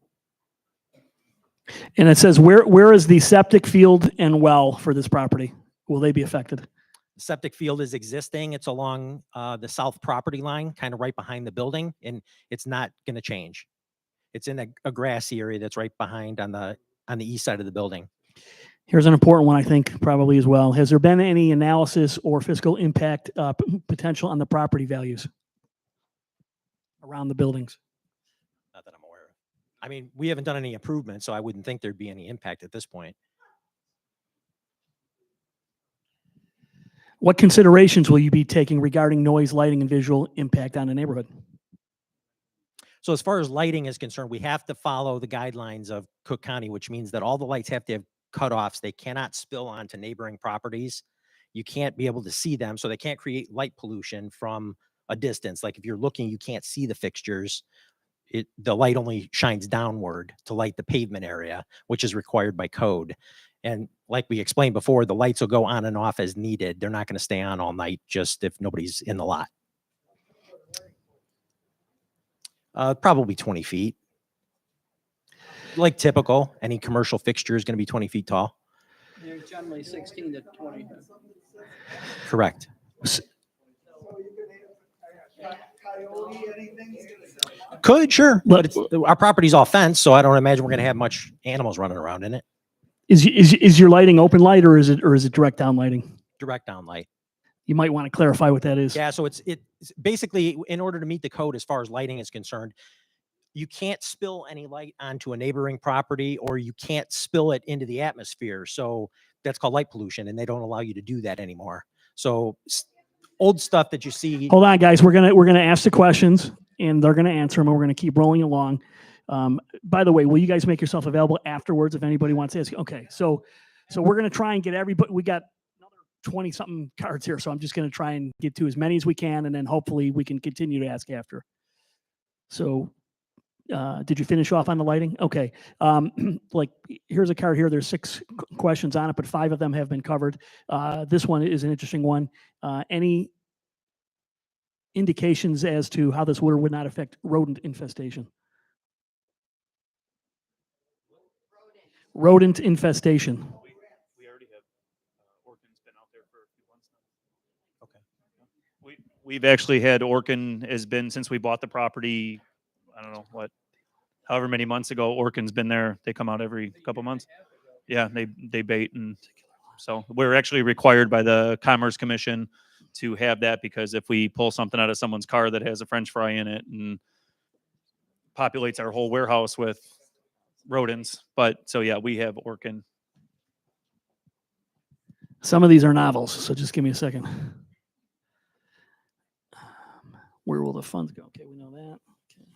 And it says, where is the septic field and well for this property? Will they be affected? Septic field is existing. It's along the south property line, kind of right behind the building, and it's not going to change. It's in a grassy area that's right behind on the east side of the building. Here's an important one, I think, probably as well. Has there been any analysis or fiscal impact potential on the property values around the buildings? Not that I'm aware of. I mean, we haven't done any improvements, so I wouldn't think there'd be any impact at this point. What considerations will you be taking regarding noise, lighting, and visual impact on the neighborhood? So as far as lighting is concerned, we have to follow the guidelines of Cook County, which means that all the lights have to have cutoffs. They cannot spill onto neighboring properties. You can't be able to see them, so they can't create light pollution from a distance. Like if you're looking, you can't see the fixtures. The light only shines downward to light the pavement area, which is required by code. And like we explained before, the lights will go on and off as needed. They're not going to stay on all night just if nobody's in the lot. Probably 20 feet. Like typical, any commercial fixture is going to be 20 feet tall. They're generally 16 to 20. Correct. Could, sure. But our property's all fenced, so I don't imagine we're going to have much animals running around in it. Is your lighting open light or is it direct down lighting? Direct down light. You might want to clarify what that is. Yeah, so it's basically, in order to meet the code as far as lighting is concerned, you can't spill any light onto a neighboring property, or you can't spill it into the atmosphere. So that's called light pollution, and they don't allow you to do that anymore. So old stuff that you see. Hold on, guys. We're gonna ask the questions, and they're gonna answer them, and we're gonna keep rolling along. By the way, will you guys make yourself available afterwards if anybody wants to ask? Okay, so we're gonna try and get everybody. We got another 20 something cards here, so I'm just gonna try and get to as many as we can, and then hopefully we can continue to ask after. So. Did you finish off on the lighting? Okay. Like here's a card here. There's 6 questions on it, but 5 of them have been covered. This one is an interesting one. Any indications as to how this would or would not affect rodent infestation? Rodent infestation. We already have Orkin's been out there for a few months now. Okay. We've actually had Orkin has been since we bought the property. I don't know what, however many months ago, Orkin's been there. They come out every couple months. Yeah, they bait, and so we're actually required by the Commerce Commission to have that, because if we pull something out of someone's car that has a French fry in it and populates our whole warehouse with rodents. But so yeah, we have Orkin. Some of these are novels, so just give me a second. Where will the funds go? Okay, we know that. Okay.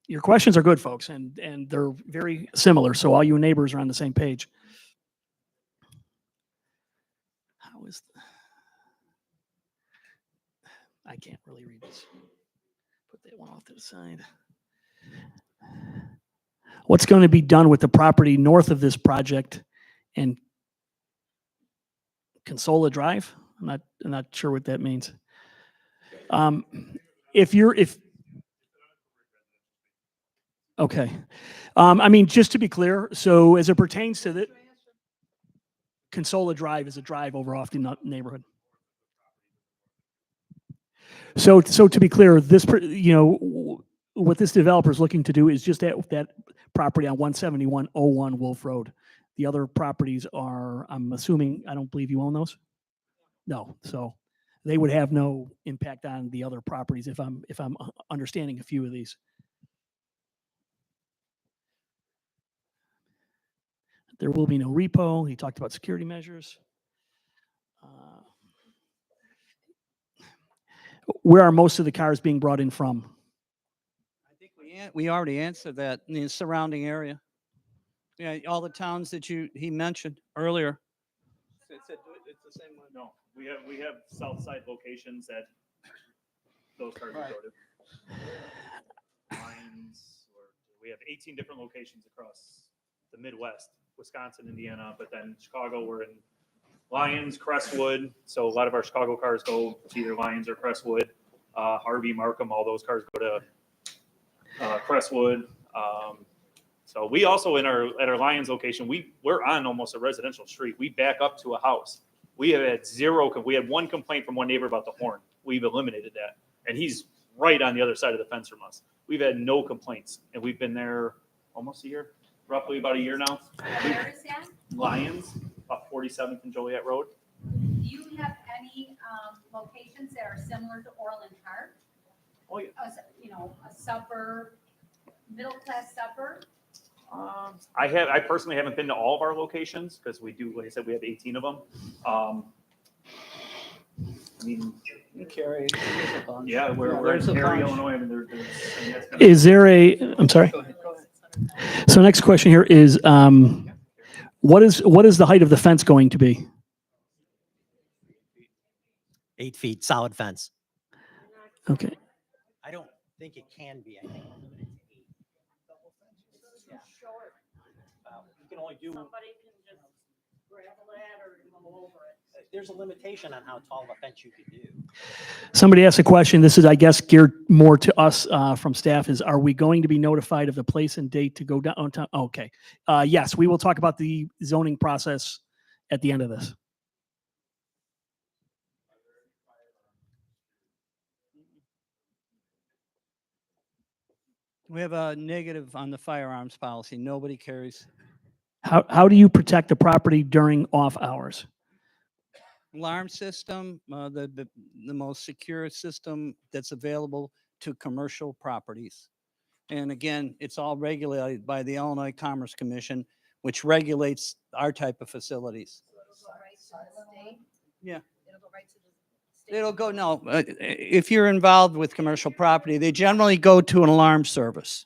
Your questions are good, folks, and they're very similar, so all you neighbors are on the same page. How is I can't really read this. Put that one off to the side. What's going to be done with the property north of this project and Consola Drive? I'm not sure what that means. Okay. I mean, just to be clear, so as it pertains to the Consola Drive is a drive over off the neighborhood. So to be clear, what this developer is looking to do is just that property on 17101 Wolf Road. The other properties are, I'm assuming, I don't believe you own those? No, so they would have no impact on the other properties if I'm understanding a few of these. There will be no repo. He talked about security measures. Where are most of the cars being brought in from? I think we already answered that in the surrounding area. Yeah, all the towns that he mentioned earlier. It's the same one. No, we have south side locations that those cars will go to. We have 18 different locations across the Midwest, Wisconsin, Indiana, but then Chicago, we're in Lyons, Crestwood. So a lot of our Chicago cars go to either Lyons or Crestwood. Harvey, Markham, all those cars go to Crestwood. So we also at our Lyons location, we're on almost a residential street. We back up to a house. We have had we had one complaint from one neighbor about the horn. We've eliminated that. And he's right on the other side of the fence from us. We've had no complaints, and we've been there almost a year, roughly about a year now. Where is that? Lyons, about 47th and Joliet Road. Do you have any locations that are similar to Orland Park? Oh, yeah. A suburb, middle-class suburb? I personally haven't been to all of our locations because we do, like I said, we have 18 of them. I mean, Cary, there's a bunch. yeah, we're in there's a Cary, bunch. Illinois. I mean, there's Is there I'm sorry. Go ahead. So next question here is, what is the height of the fence going to be? 8 feet, solid fence. Okay. I don't think it can be. I think it's limited to 8. Yeah. You can only do. Somebody can just grab a ladder and go over it. There's a limitation on how tall of a fence you can do. Somebody asked a question. This is, I guess, geared more to us from staff. Is, are we going to be notified of the place and date to go downtown? Okay. Yes, we will talk about the zoning process at the end of this. We have a negative on the firearms policy. Nobody carries. How do you protect the property during off hours? Alarm system, the most secure system that's available to commercial properties. And again, it's all regulated by the Illinois Commerce Commission, which regulates our type of facilities. It'll go right to the state? Yeah. It'll go right to the state? It'll go, no, if you're involved with commercial property, they generally go to an alarm service.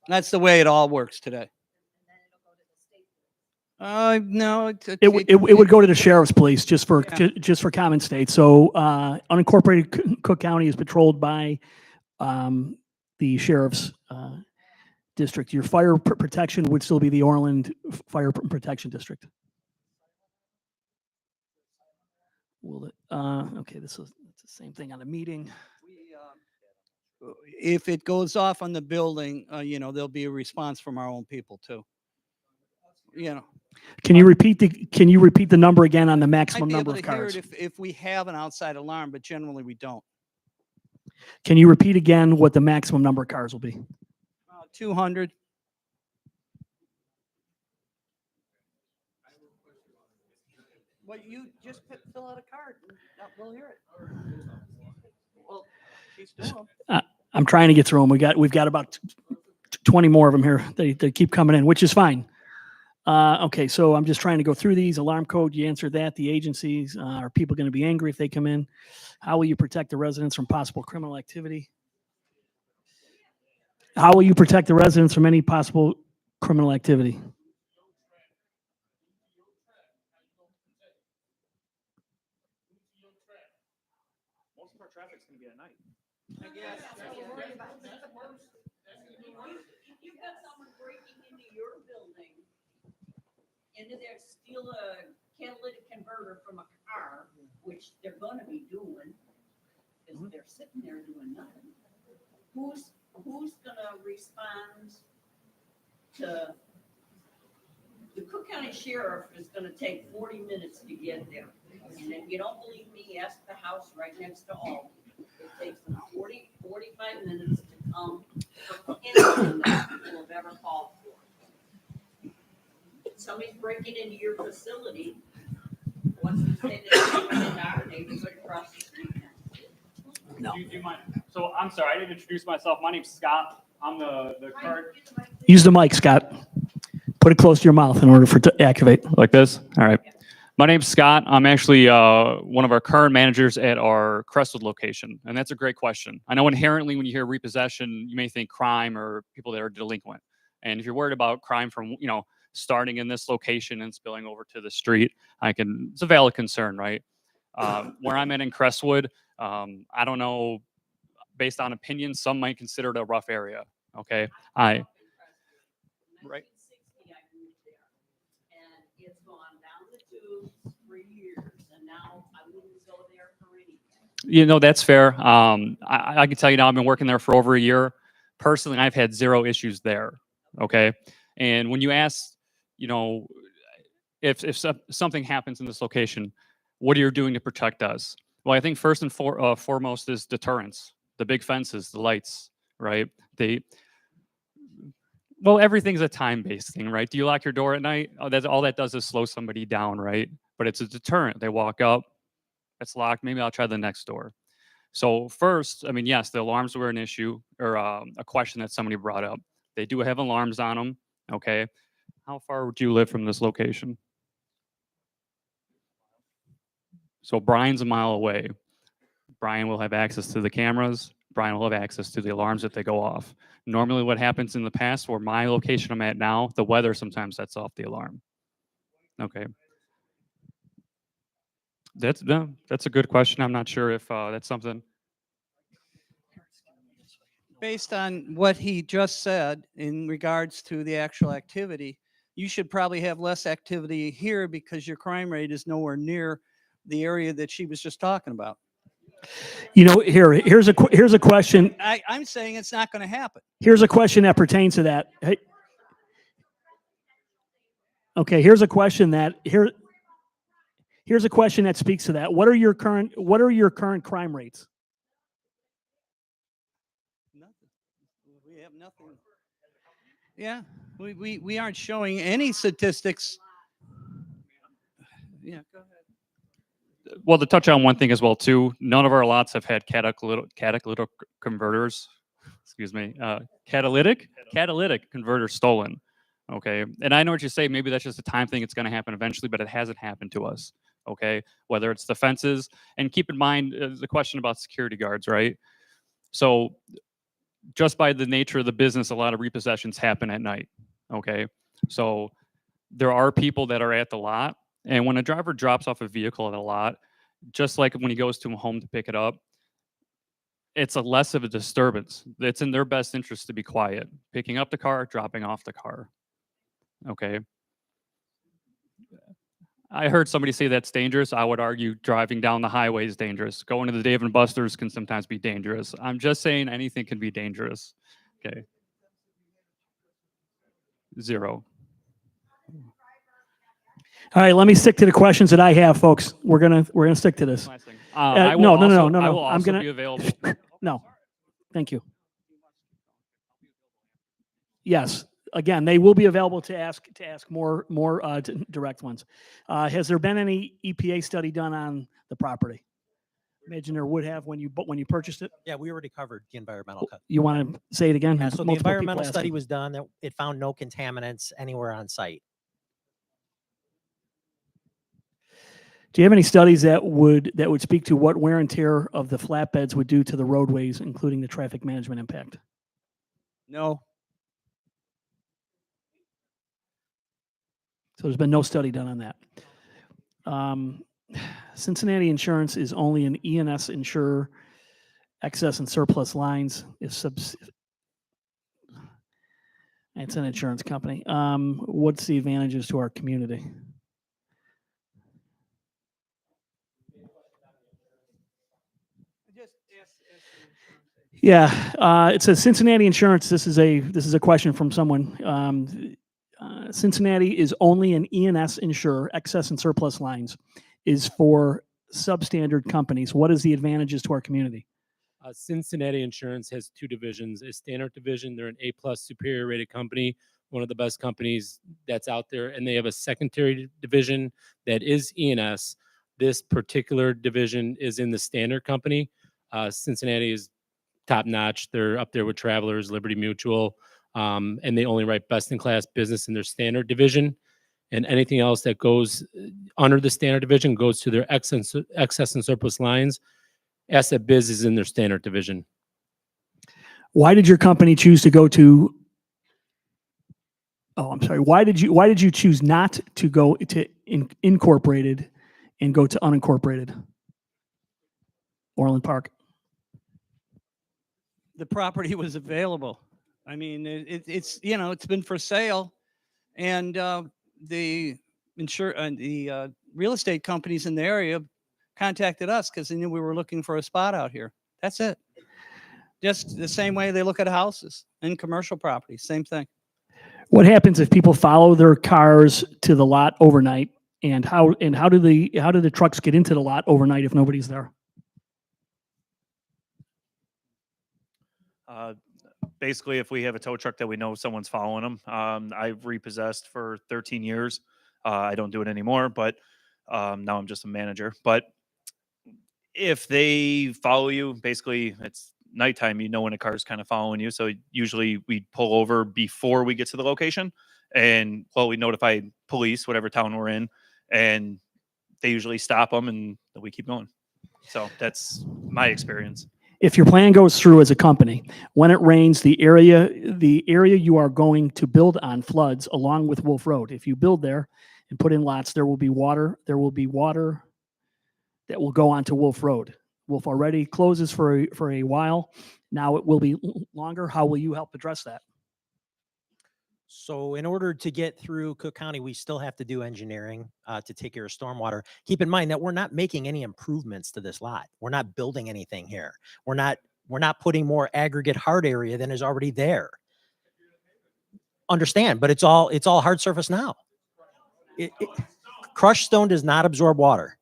That's the way it all works today. And then it'll go to the state? No. It would go to the sheriff's police just for Yeah. just for common state. So unincorporated Cook County is patrolled by the sheriff's district. Your fire protection would still be the Orland Fire Protection District. Will it? Okay, it's the same thing on a meeting. If it goes off on the building, there'll be a response from our own people too. Can you repeat the number again on the maximum Might be number able of to hear cars? it if we have an outside alarm, but generally we don't. Can you repeat again what the maximum number of cars will be? 200. Well, you just fill out a card and we'll hear it. Well, she's doing them. I'm trying to get through them. We've got about 20 more of them here. They keep coming in, which is fine. Okay, so I'm just trying to go through these. Alarm code, you answered that. The agencies, are people going to be angry if they come in? How will you protect the residents from possible criminal activity? How will you protect the residents from any possible criminal activity? Most of our traffic's going to be at night. If you've got someone breaking into your building, into there, steal a catalytic converter from a car, which they're gonna be doing, because they're sitting there doing nothing, who's gonna respond to, the Cook County Sheriff is gonna take 40 minutes to get there. And if you don't believe me, ask the house right next to Aldi. It takes them 45 minutes to come for anything that people have ever called for. Somebody's breaking into your facility, what's to say that they're in our neighborhood across the street? Do you mind? So I'm sorry, I didn't introduce myself. My name's Scott. I'm the current. Use the mic, Scott. Put it close to your mouth in order for it to activate. Like this? All right. My name's Scott. I'm actually one of our current managers at our Crestwood location. And that's a great question. I know inherently when you hear repossession, you may think crime or people that are delinquent. And if you're worried about crime from, starting in this location and spilling over to the street, it's a valid concern, right? Where I'm at in Crestwood, I don't know, based on opinion, some might consider it a rough area. Okay. Right. 1960, I moved there, and it's gone down the tubes for years, and now I wouldn't go there for anything. That's fair. I can tell you now, I've been working there for over a year. Personally, I've had zero issues there. Okay. And when you ask, if something happens in this location, what are you doing to protect us? Well, I think first and foremost is deterrence. The big fences, the lights, right? Well, everything's a time-based thing, right? Do you lock your door at night? All that does is slow somebody down, right? But it's a deterrent. They walk up, it's locked. Maybe I'll try the next door. So first, yes, the alarms were an issue or a question that somebody brought up. They do have alarms on them. Okay. How far would you live from this location? So Brian's a mile away. Brian will have access to the cameras. Brian will have access to the alarms that they go off. Normally what happens in the past where my location I'm at now, the weather sometimes sets off the alarm. Okay. That's a good question. I'm not sure if that's something. Based on what he just said in regards to the actual activity, you should probably have less activity here because your crime rate is nowhere near the area that she was just talking about. Here's a question. I'm saying it's not going to happen. Here's a question that pertains to that. Hey. Okay, here's a question that speaks to that. What are your current crime rates? Nothing. We have nothing. Yeah, we aren't showing any statistics. Yeah, go ahead. Well, to touch on one thing as well too, none of our lots have had catalytic converters. Excuse me, catalytic converters stolen. Okay, and I know what you say. Maybe that's just a time thing. It's going to happen eventually, but it hasn't happened to us. Okay, whether it's the fences, and keep in mind the question about security guards, right? So, just by the nature of the business, a lot of repossessions happen at night. Okay, so there are people that are at the lot. And when a driver drops off a vehicle at a lot, just like when he goes to a home to pick it up, it's a less of a disturbance. It's in their best interest to be quiet. Picking up the car, dropping off the car. Okay. I heard somebody say that's dangerous. I would argue driving down the highway is dangerous. Going to the Dave & Buster's can sometimes be dangerous. I'm just saying anything can be dangerous. Okay. 0. All right, let me stick to the questions that I have, folks. We're gonna stick to this. Last thing. No. I will I'm gonna be available. No, thank you. Yes, again, they will be available to ask more direct ones. Has there been any EPA study done on the property? Imagine there would have when you purchased it. Yeah, we already covered the environmental cut. You want to say it again? Yeah, so the Multiple people environmental study asking. was done that it found no contaminants anywhere on site. Do you have any studies that would speak to what wear and tear of the flatbeds would do to the roadways, including the traffic management impact? No. So there's been no study done on that. Cincinnati Insurance is only an E&S insurer. Excess and surplus lines is it's an insurance company. What's the advantages to our community? Just ask Yeah, it says Cincinnati Insurance. This is a question from someone. Cincinnati is only an E&S insurer. Excess and surplus lines is for substandard companies. What is the advantages to our community? Cincinnati Insurance has two divisions: a standard division. They're an A+ superior rated company, one of the best companies that's out there, and they have a secondary division that is E&S. This particular division is in the standard company. Cincinnati is top notch. They're up there with Travelers, Liberty Mutual, and they only write best in class business in their standard division. And anything else that goes under the standard division goes to their excess and surplus lines. Asset Biz is in their standard division. Why did your company choose to go to? Oh, I'm sorry. Why did you choose not to go to incorporated and go to unincorporated? Orland Park. The property was available. I mean, it's it's been for sale, and the real estate companies in the area contacted us because they knew we were looking for a spot out here. That's it. Just the same way they look at houses and commercial properties. Same thing. What happens if people follow their cars to the lot overnight? And how do the trucks get into the lot overnight if nobody's there? Basically, if we have a tow truck that we know someone's following them, I've repossessed for 13 years. I don't do it anymore, but now I'm just a manager. But if they follow you, basically it's nighttime, you know when a car's kind of following you. So usually we pull over before we get to the location, and we notify police, whatever town we're in, and they usually stop them and we keep going. So that's my experience. If your plan goes through as a company, when it rains, the area you are going to build on floods along with Wolf Road. If you build there and put in lots, there will be water that will go onto Wolf Road. Wolf already closes for a while. Now it will be longer. How will you help address that? So in order to get through Cook County, we still have to do engineering to take care of stormwater. Keep in mind that we're not making any improvements to this lot. We're not building anything here. We're not putting more aggregate hard area than is already there. Understand, but it's all hard surface now. Crushed stone does not absorb water.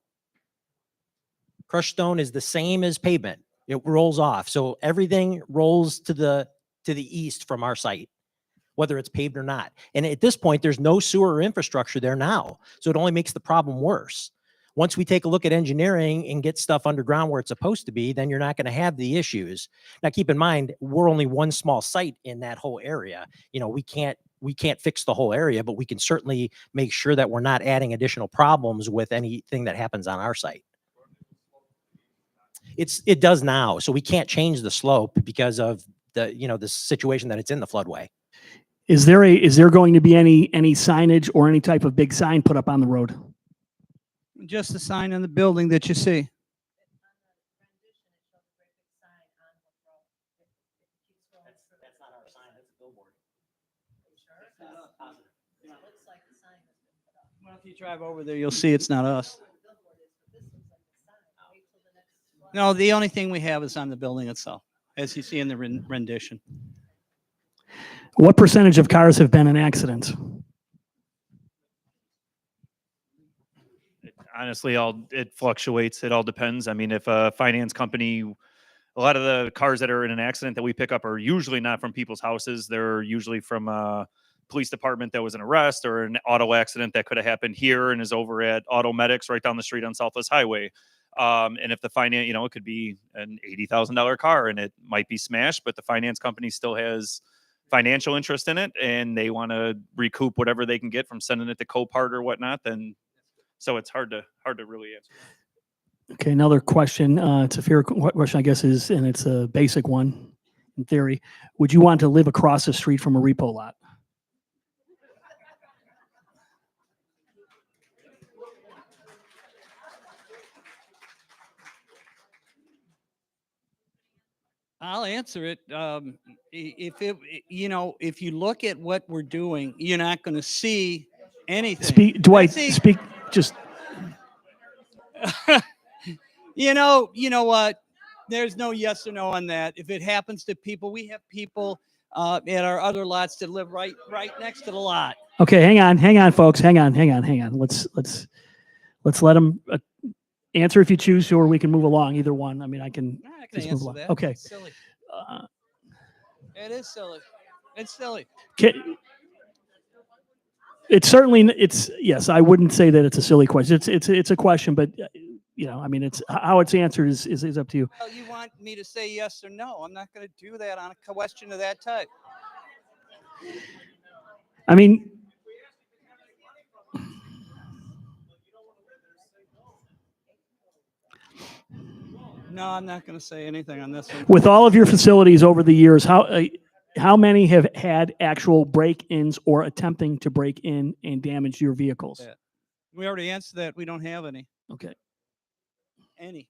Crushed stone is the same as pavement. It rolls off. So everything rolls to the east from our site, whether it's paved or not. And at this point, there's no sewer or infrastructure there now. So it only makes the problem worse. Once we take a look at engineering and get stuff underground where it's supposed to be, then you're not going to have the issues. Now, keep in mind, we're only one small site in that whole area. We can't fix the whole area, but we can certainly make sure that we're not adding additional problems with anything that happens on our site. It does now. So we can't change the slope because of the situation that it's in the floodway. Is there going to be any signage or any type of big sign put up on the road? Just the sign on the building that you see. That's not our sign. That's a billboard. Well, if you drive over there, you'll see it's not us. No, the only thing we have is on the building itself, as you see in the rendition. What percentage of cars have been in accidents? Honestly, it fluctuates. It all depends. I mean, if a finance company, a lot of the cars that are in an accident that we pick up are usually not from people's houses. They're usually from a police department that was an arrest or an auto accident that could have happened here and is over at Auto Medics right down the street on Southwest Highway. And if the finance, it could be an $80,000 car and it might be smashed, but the finance company still has financial interest in it and they want to recoup whatever they can get from sending it to Copart or whatnot. Then, so it's hard to really answer. Okay, another question. It's a fair question, I guess, and it's a basic one in theory. Would you want to live across the street from a repo lot? I'll answer it. If you look at what we're doing, you're not going to see anything. Speak, Dwight. See, Speak. Just. you know what? There's no yes or no on that. If it happens to people, we have people at our other lots that live right next to the lot. Okay, hang on, folks. Hang on. Let's let them answer if you choose to, or we can move along. Either one. I mean, I can. I can Just move answer along. that. Okay. It's silly. Uh, It is silly. It's silly. It's certainly, yes, I wouldn't say that it's a silly question. It's a question, but I mean, it's how it's answered is up to you. Well, you want me to say yes or no? I'm not going to do that on a question of that type. I mean, No, I'm not going to say anything on this one. with all of your facilities over the years, how many have had actual break-ins or attempting to break in and damage your vehicles? Yeah. We already answered that. We don't have any. Okay. Any.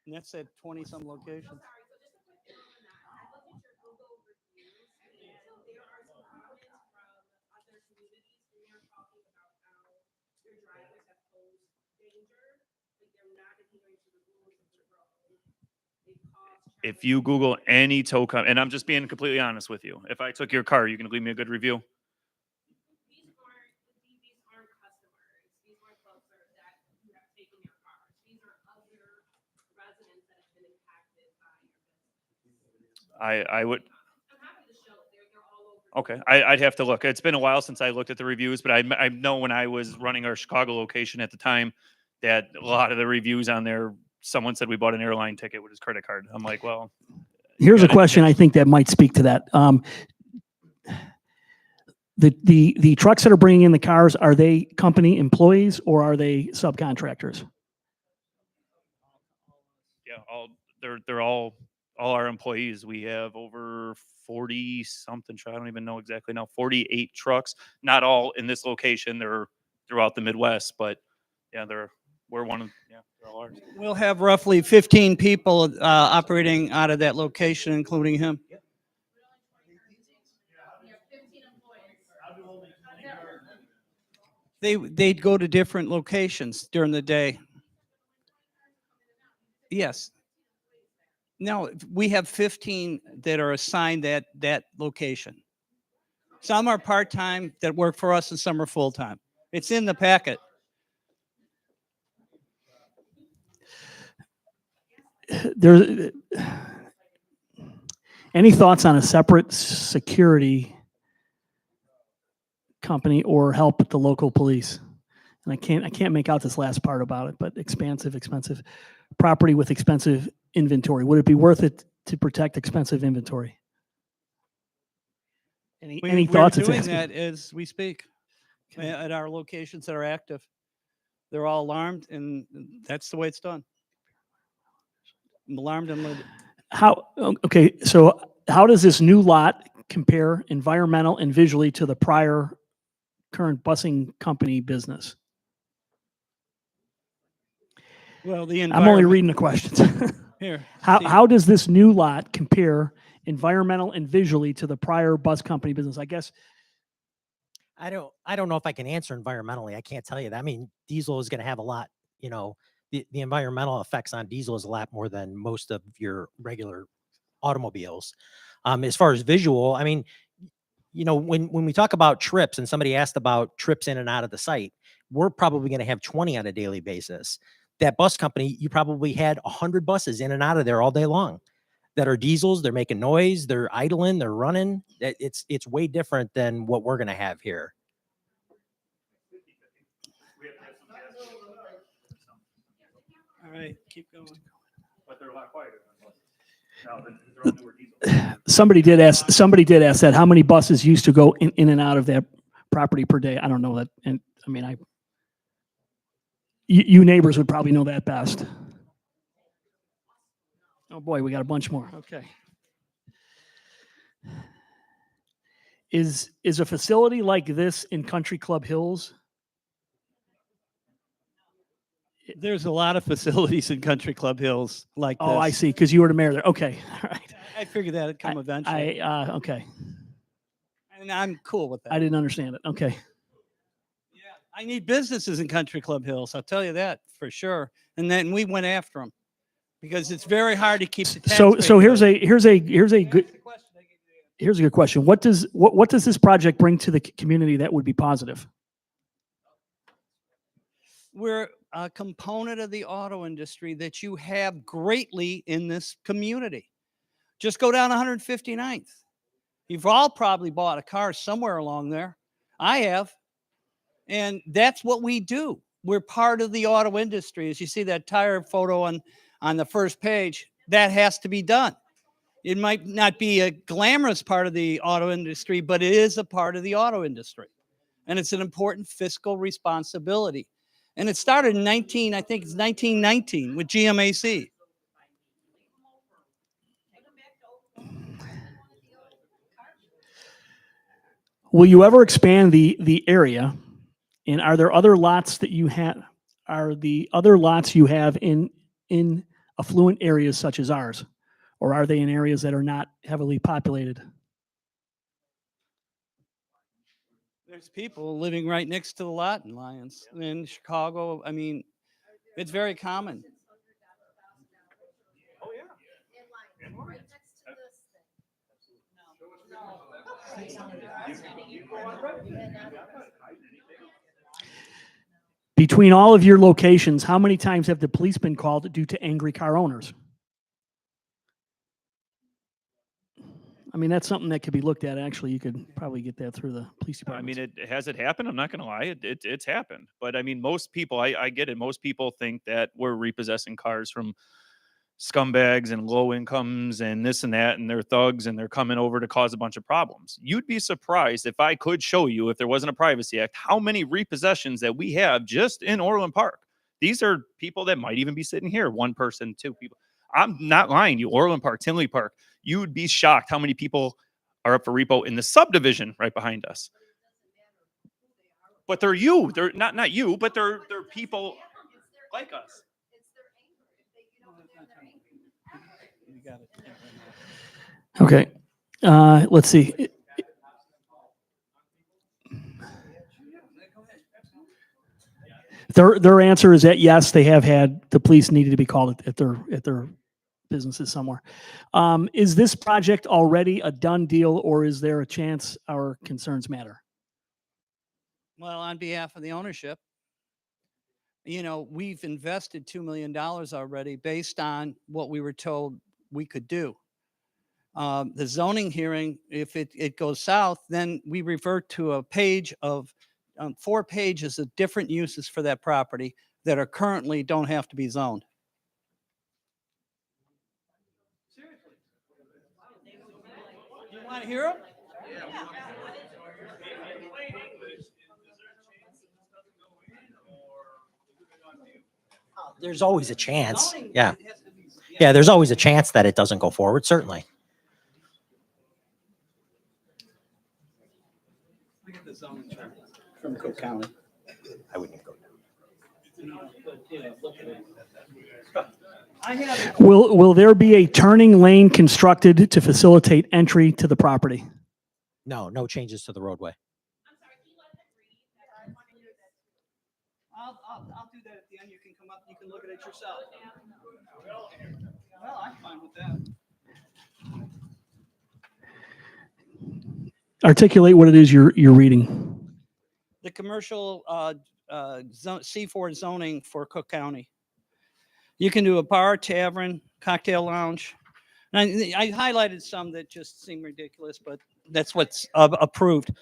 And that's at 20-some locations. If you Google any tow company, and I'm just being completely honest with you, if I took your car, you can leave me a good review. These aren't customers. These weren't folks that you have taken your cars. These are other residents that have been impacted by your business. I would. I'm happy to show it. They're all over. Okay, I'd have to look. It's been a while since I looked at the reviews, but I know when I was running our Chicago location at the time that a lot of the reviews on there, someone said we bought an airline ticket with his credit card. I'm like, well, Here's a question I think that might speak to that. The trucks that are bringing in the cars, are they company employees or are they subcontractors? yeah, they're all our employees. We have over 40 something. I don't even know exactly now. 48 trucks. Not all in this location. They're throughout the Midwest, but yeah, we're one of they're all ours. We'll have roughly 15 people operating out of that location, including him. They'd go to different locations during the day. Yes. No, we have 15 that are assigned that location. Some are part-time that work for us and some are full-time. It's in the packet. There, any thoughts on a separate security company or help with the local police? And I can't make out this last part about it, but expensive property with expensive inventory. Would it be worth it to protect expensive inventory? Any thoughts? We're It's doing asking. that as we speak at our locations that are active. They're all alarmed, and that's the way it's done. I'm alarmed and lit. Okay, so how does this new lot compare environmental and visually to the prior current busing company business? Well, the I'm only environment reading the questions. here. see, How does this new lot compare environmental and visually to the prior bus company business? I guess I don't know if I can answer environmentally. I can't tell you that. I mean, diesel is going to have a lot, the environmental effects on diesel is a lot more than most of your regular automobiles. As far as visual, I mean, when we talk about trips and somebody asked about trips in and out of the site, we're probably going to have 20 on a daily basis. That bus company, you probably had 100 buses in and out of there all day long that are diesels. They're making noise. They're idling. They're running. It's way different than what we're going to have here. All right, keep going. But they're a lot quieter. Now, they're all newer diesel. somebody did ask that. How many buses used to go in and out of that property per day? I don't know that. And I mean, you neighbors would probably know that best. Oh boy, we got a bunch more. Okay. Is a facility like this in Country Club Hills? There's a lot of facilities in Country Club Hills like this. Oh, I see. Because you were the mayor there. Okay. All right. I figured that'd come eventually. Okay. And I'm cool with that. I didn't understand it. Okay. Yeah, I need businesses in Country Club Hills. I'll tell you that for sure. And then we went after them. Because it's very hard to keep the So taxpayers. here's a good here's a good question. What does this project bring to the community that would be positive? We're a component of the auto industry that you have greatly in this community. Just go down 159th. You've all probably bought a car somewhere along there. I have. And that's what we do. We're part of the auto industry. As you see that tire photo on the first page, that has to be done. It might not be a glamorous part of the auto industry, but it is a part of the auto industry. And it's an important fiscal responsibility. And it started in I think it's 1919 with GMAC. Will you ever expand the area? And are there other lots that you have? Are the other lots you have in affluent areas such as ours, or are they in areas that are not heavily populated? There's people living right next to the lot in Lyons, in Chicago. I mean, it's very common. Between all of your locations, how many times have the police been called due to angry car owners? I mean, that's something that could be looked at. Actually, you could probably get that through the police I department. mean, has it happened? I'm not going to lie. It's happened. But I mean, most people, I get it. Most people think that we're repossessing cars from scumbags and low incomes and this and that, and they're thugs and they're coming over to cause a bunch of problems. You'd be surprised if I could show you, if there wasn't a Privacy Act, how many repossessions that we have just in Orland Park. These are people that might even be sitting here, one person, two people. I'm not lying to you. Orland Park, Tinley Park, you would be shocked how many people are up for repo in the subdivision right behind us. But they're you. They're not you, but they're people like us. Okay. Let's see. Their answer is that yes, they have had the police needed to be called at their businesses somewhere. Is this project already a done deal, or is there a chance our concerns matter? Well, on behalf of the ownership, we've invested $2 million already based on what we were told we could do. The zoning hearing, if it goes south, then we revert to a page of 4 pages of different uses for that property that are currently don't have to be zoned. Seriously. You want to hear them? There's always a chance. Zoning, Yeah. it has to be- Yeah, there's always a chance that it doesn't go forward, certainly. Look at the zoning chart from Cook County. I wouldn't go down. Will there be a turning lane constructed to facilitate entry to the property? No changes to the roadway. I'm sorry, can you let them read? I want to hear that. I'll do that at the end. You can come up, you can look at it yourself. Well, I'm fine with that. Articulate what it is you're reading. The commercial C4 zoning for Cook County. You can do a bar, tavern, cocktail lounge. And I highlighted some that just seem ridiculous, but that's what's approved.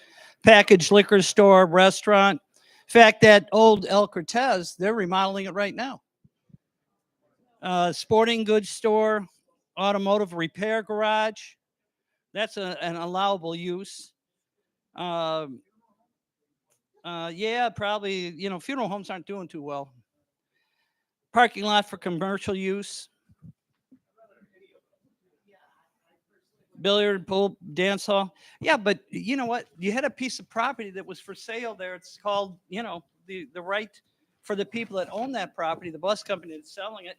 Packaged liquor store, restaurant. In fact, that old El Cortez, they're remodeling it right now. Sporting goods store, automotive repair garage. That's an allowable use. Yeah, probably, funeral homes aren't doing too well. Parking lot for commercial use. Billiard, pool, dance hall. Yeah, but you know what? You had a piece of property that was for sale there. It's called, the right for the people that own that property, the bus company that's selling it.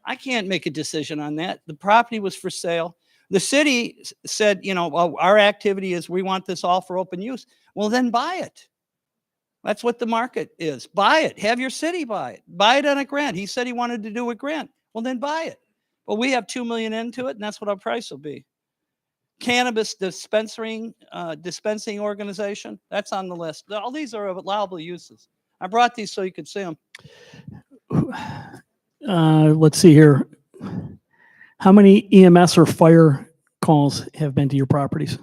I can't make a decision on that. The property was for sale. The city said, well, our activity is we want this all for open use. Well, then buy it. That's what the market is. Buy it. Have your city buy it. Buy it on a grant. He said he wanted to do a grant. Well, then buy it. Well, we have 2 million into it, and that's what our price will be. Cannabis dispensing organization, that's on the list. All these are allowable uses. I brought these so you could see them. Let's see here. How many EMS or fire calls have been to your properties?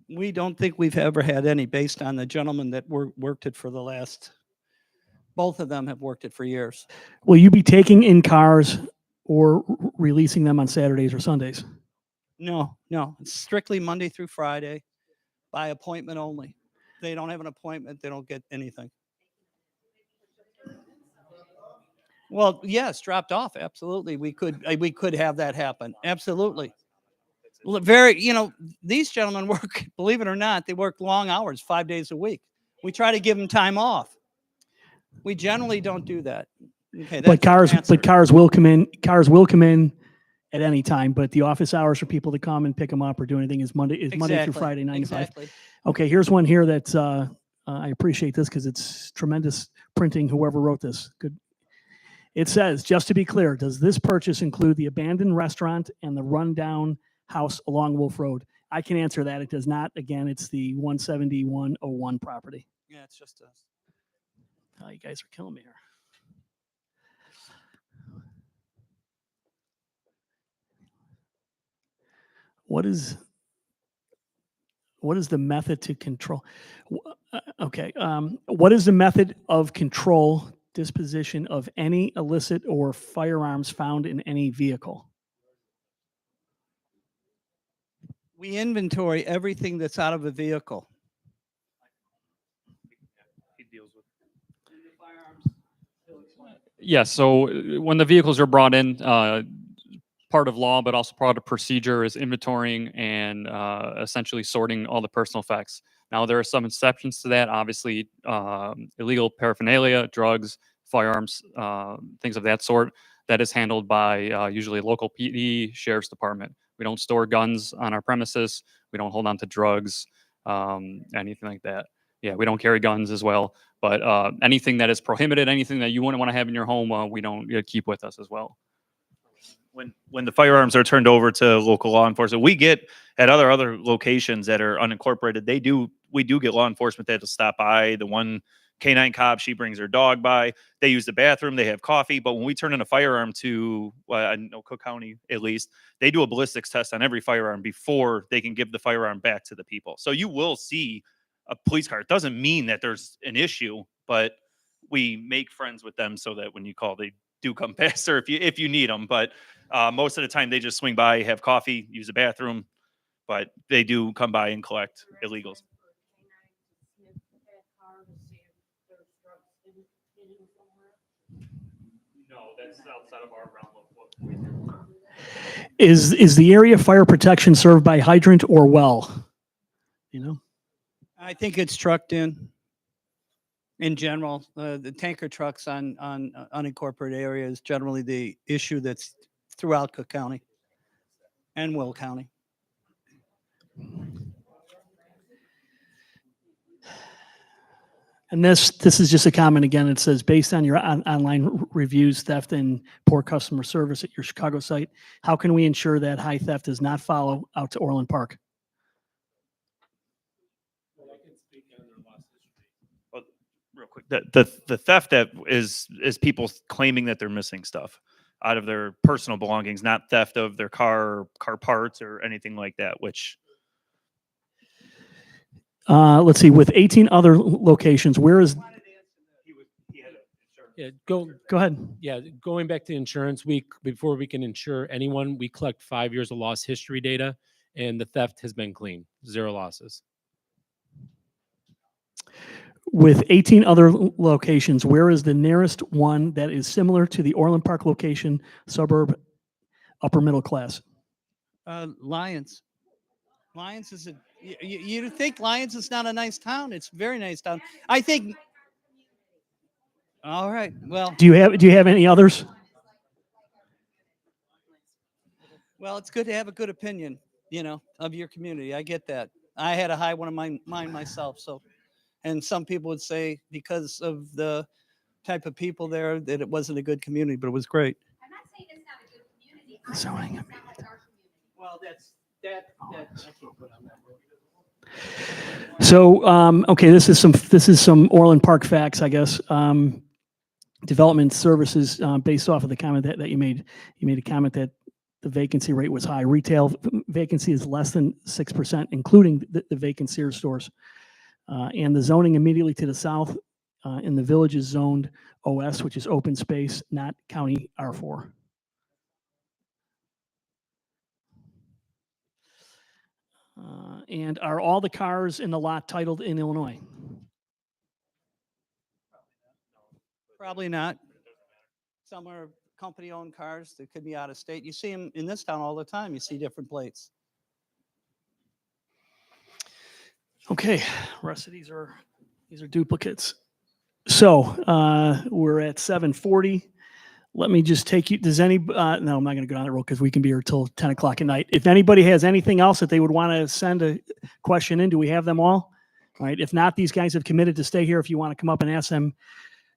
We don't think we've ever had any based on the gentleman that worked it for the last, both of them have worked it for years. Will you be taking in cars or releasing them on Saturdays or Sundays? No, it's strictly Monday through Friday by appointment only. If they don't have an appointment, they don't get anything. Well, yes, dropped off. Absolutely. We could have that happen. Absolutely. Very, these gentlemen work, believe it or not, they work long hours, 5 days a week. We try to give them time off. We generally don't do that. Okay. But that's the answer. cars will come in. Cars will come in at any time. But the office hours for people to come and pick them up or do anything is Monday through Exactly, Friday, 9 to 5. exactly. Okay, here's one here that's I appreciate this because it's tremendous printing. Whoever wrote this, good. It says, just to be clear, does this purchase include the abandoned restaurant and the rundown house along Wolf Road? I can answer that. It does not. Again, it's the 17101 property. Yeah, it's just us. Oh, you guys are killing me here. What is the method to control? Okay. What is the method of control disposition of any illicit or firearms found in any vehicle? We inventory everything that's out of a vehicle. Yes. So when the vehicles are brought in, part of law, but also part of procedure is inventorying and essentially sorting all the personal effects. Now, there are some exceptions to that. Obviously, illegal paraphernalia, drugs, firearms, things of that sort. That is handled by usually a local PD, sheriff's department. We don't store guns on our premises. We don't hold on to drugs, anything like that. Yeah, we don't carry guns as well. But anything that is prohibited, anything that you wouldn't want to have in your home, we don't keep with us as well. When the firearms are turned over to local law enforcement, we get at other locations that are unincorporated. We do get law enforcement that'll stop by. The one canine cop, she brings her dog by. They use the bathroom. They have coffee. But when we turn in a firearm to, I know Cook County at least, they do a ballistics test on every firearm before they can give the firearm back to the people. So you will see a police car. It doesn't mean that there's an issue, but we make friends with them so that when you call, they do come faster if you need them. But most of the time they just swing by, have coffee, use the bathroom, but they do come by and collect illegals. No, that's outside of our realm of. Is the area fire protection served by hydrant or well? I think it's trucked in general. The tanker trucks on unincorporated areas is generally the issue that's throughout Cook County and Will County. And this is just a comment again. It says, based on your online reviews, theft and poor customer service at your Chicago site, how can we ensure that high theft does not follow out to Orland Park? Real quick, the theft that is people claiming that they're missing stuff out of their personal belongings, not theft of their car parts or anything like that. Which let's see, with 18 other locations, where is? Yeah, Go ahead. Yeah, going back to insurance, before we can insure anyone, we collect 5 years of loss history data, and the theft has been clean, 0 losses. With 18 other locations, where is the nearest one that is similar to the Orland Park location, suburb, upper middle class? Lyons. Lyons is you think Lyons is not a nice town? It's a very nice town. I think. All right. Well. Do you have any others? Well, it's good to have a good opinion, of your community. I get that. I had a high one of mine myself. So, and some people would say because of the type of people there that it wasn't a good community, but it was great. I'm not saying it's not a good community. I'm Zoning saying it's not like our community. Well, I can't put on that. So, okay, this is some Orland Park facts, I guess. Development services, based off of the comment that you made. You made a comment that the vacancy rate was high. Retail vacancy is less than 6%, including the vacant Sears stores. And the zoning immediately to the south in the village is zoned OS, which is open space, not county R4. And are all the cars in the lot titled in Illinois? Probably not. Some are company-owned cars that could be out of state. You see them in this town all the time. You see different plates. Okay, rest of these are duplicates. So we're at 7:40. Let me just take you, does any, no, I'm not going to go down that road because we can be here till 10 o'clock at night. If anybody has anything else that they would want to send a question in, do we have them all? All right, if not, these guys have committed to stay here if you want to come up and ask them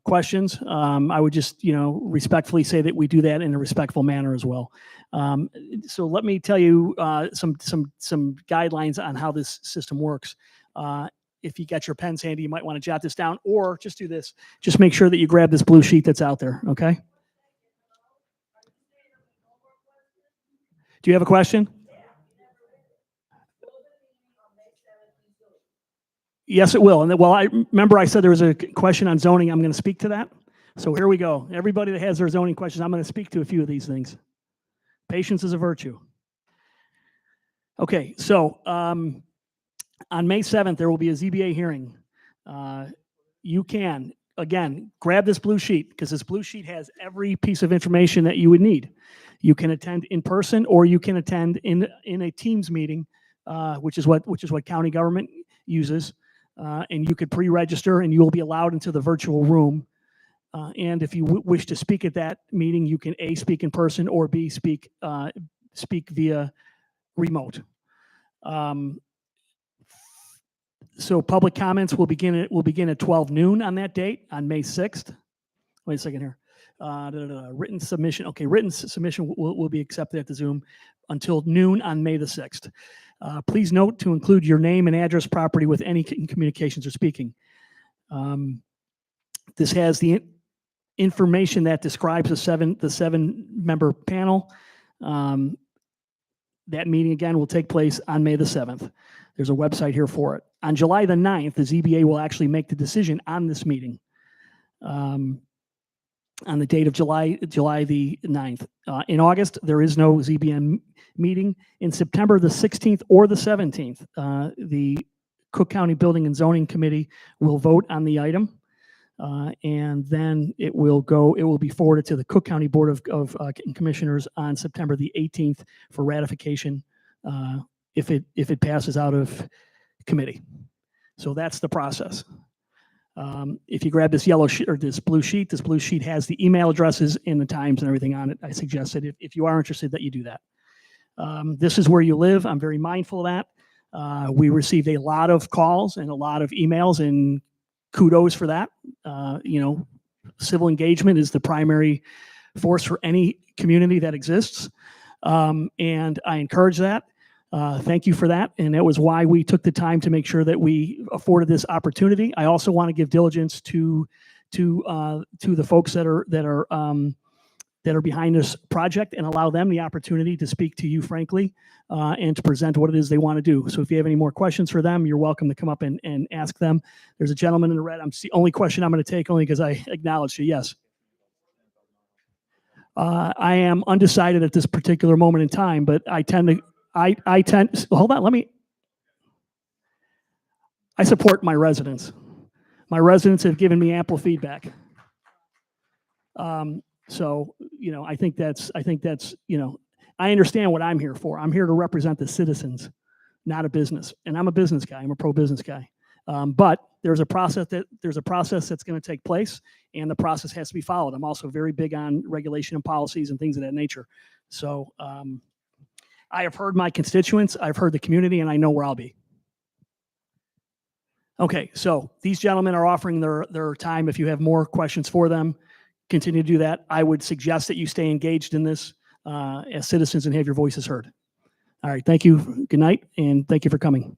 questions. I would just, respectfully say that we do that in a respectful manner as well. So let me tell you some guidelines on how this system works. If you got your pens handy, you might want to jot this down, or just do this. Just make sure that you grab this blue sheet that's out there, okay? Do you have a question? Yes, it will. And then, well, I remember I said there was a question on zoning. I'm going to speak to that. So here we go. Everybody that has their zoning questions, I'm going to speak to a few of these things. Patience is a virtue. Okay, so on May 7th, there will be a ZBA hearing. You can, again, grab this blue sheet because this blue sheet has every piece of information that you would need. You can attend in person or you can attend in a Teams meeting, which is what county government uses. And you could pre-register and you will be allowed into the virtual room. And if you wish to speak at that meeting, you can A, speak in person, or B, speak via remote. So public comments will begin at 12 noon on that date on May 6th. Wait a second here. Written submission. Okay, written submission will be accepted at the Zoom until noon on May the 6th. Please note to include your name and address property with any communications or speaking. This has the information that describes the seven member panel. That meeting again will take place on May the 7th. There's a website here for it. On July the 9th, the ZBA will actually make the decision on this meeting. On the date of July the 9th. In August, there is no ZBM meeting. In September the 16th or the 17th, the Cook County Building and Zoning Committee will vote on the item. And then it will be forwarded to the Cook County Board of Commissioners on September the 18th for ratification if it passes out of committee. So that's the process. If you grab this yellow sheet or this blue sheet has the email addresses and the times and everything on it. I suggest that if you are interested that you do that. This is where you live. I'm very mindful of that. We received a lot of calls and a lot of emails, and kudos for that. Civil engagement is the primary force for any community that exists. And I encourage that. Thank you for that. And that was why we took the time to make sure that we afforded this opportunity. I also want to give diligence to the folks that are behind this project and allow them the opportunity to speak to you frankly and to present what it is they want to do. So if you have any more questions for them, you're welcome to come up and ask them. There's a gentleman in the red. It's the only question I'm going to take only because I acknowledged you. Yes. I am undecided at this particular moment in time, but I tend, hold on, I support my residents. My residents have given me ample feedback. So, I think that's, I understand what I'm here for. I'm here to represent the citizens, not a business. And I'm a business guy. I'm a pro-business guy. But there's a process that's going to take place, and the process has to be followed. I'm also very big on regulation and policies and things of that nature. So I have heard my constituents, I've heard the community, and I know where I'll be. Okay, so these gentlemen are offering their time. If you have more questions for them, continue to do that. I would suggest that you stay engaged in this as citizens and have your voices heard. All right, thank you. Good night, and thank you for coming.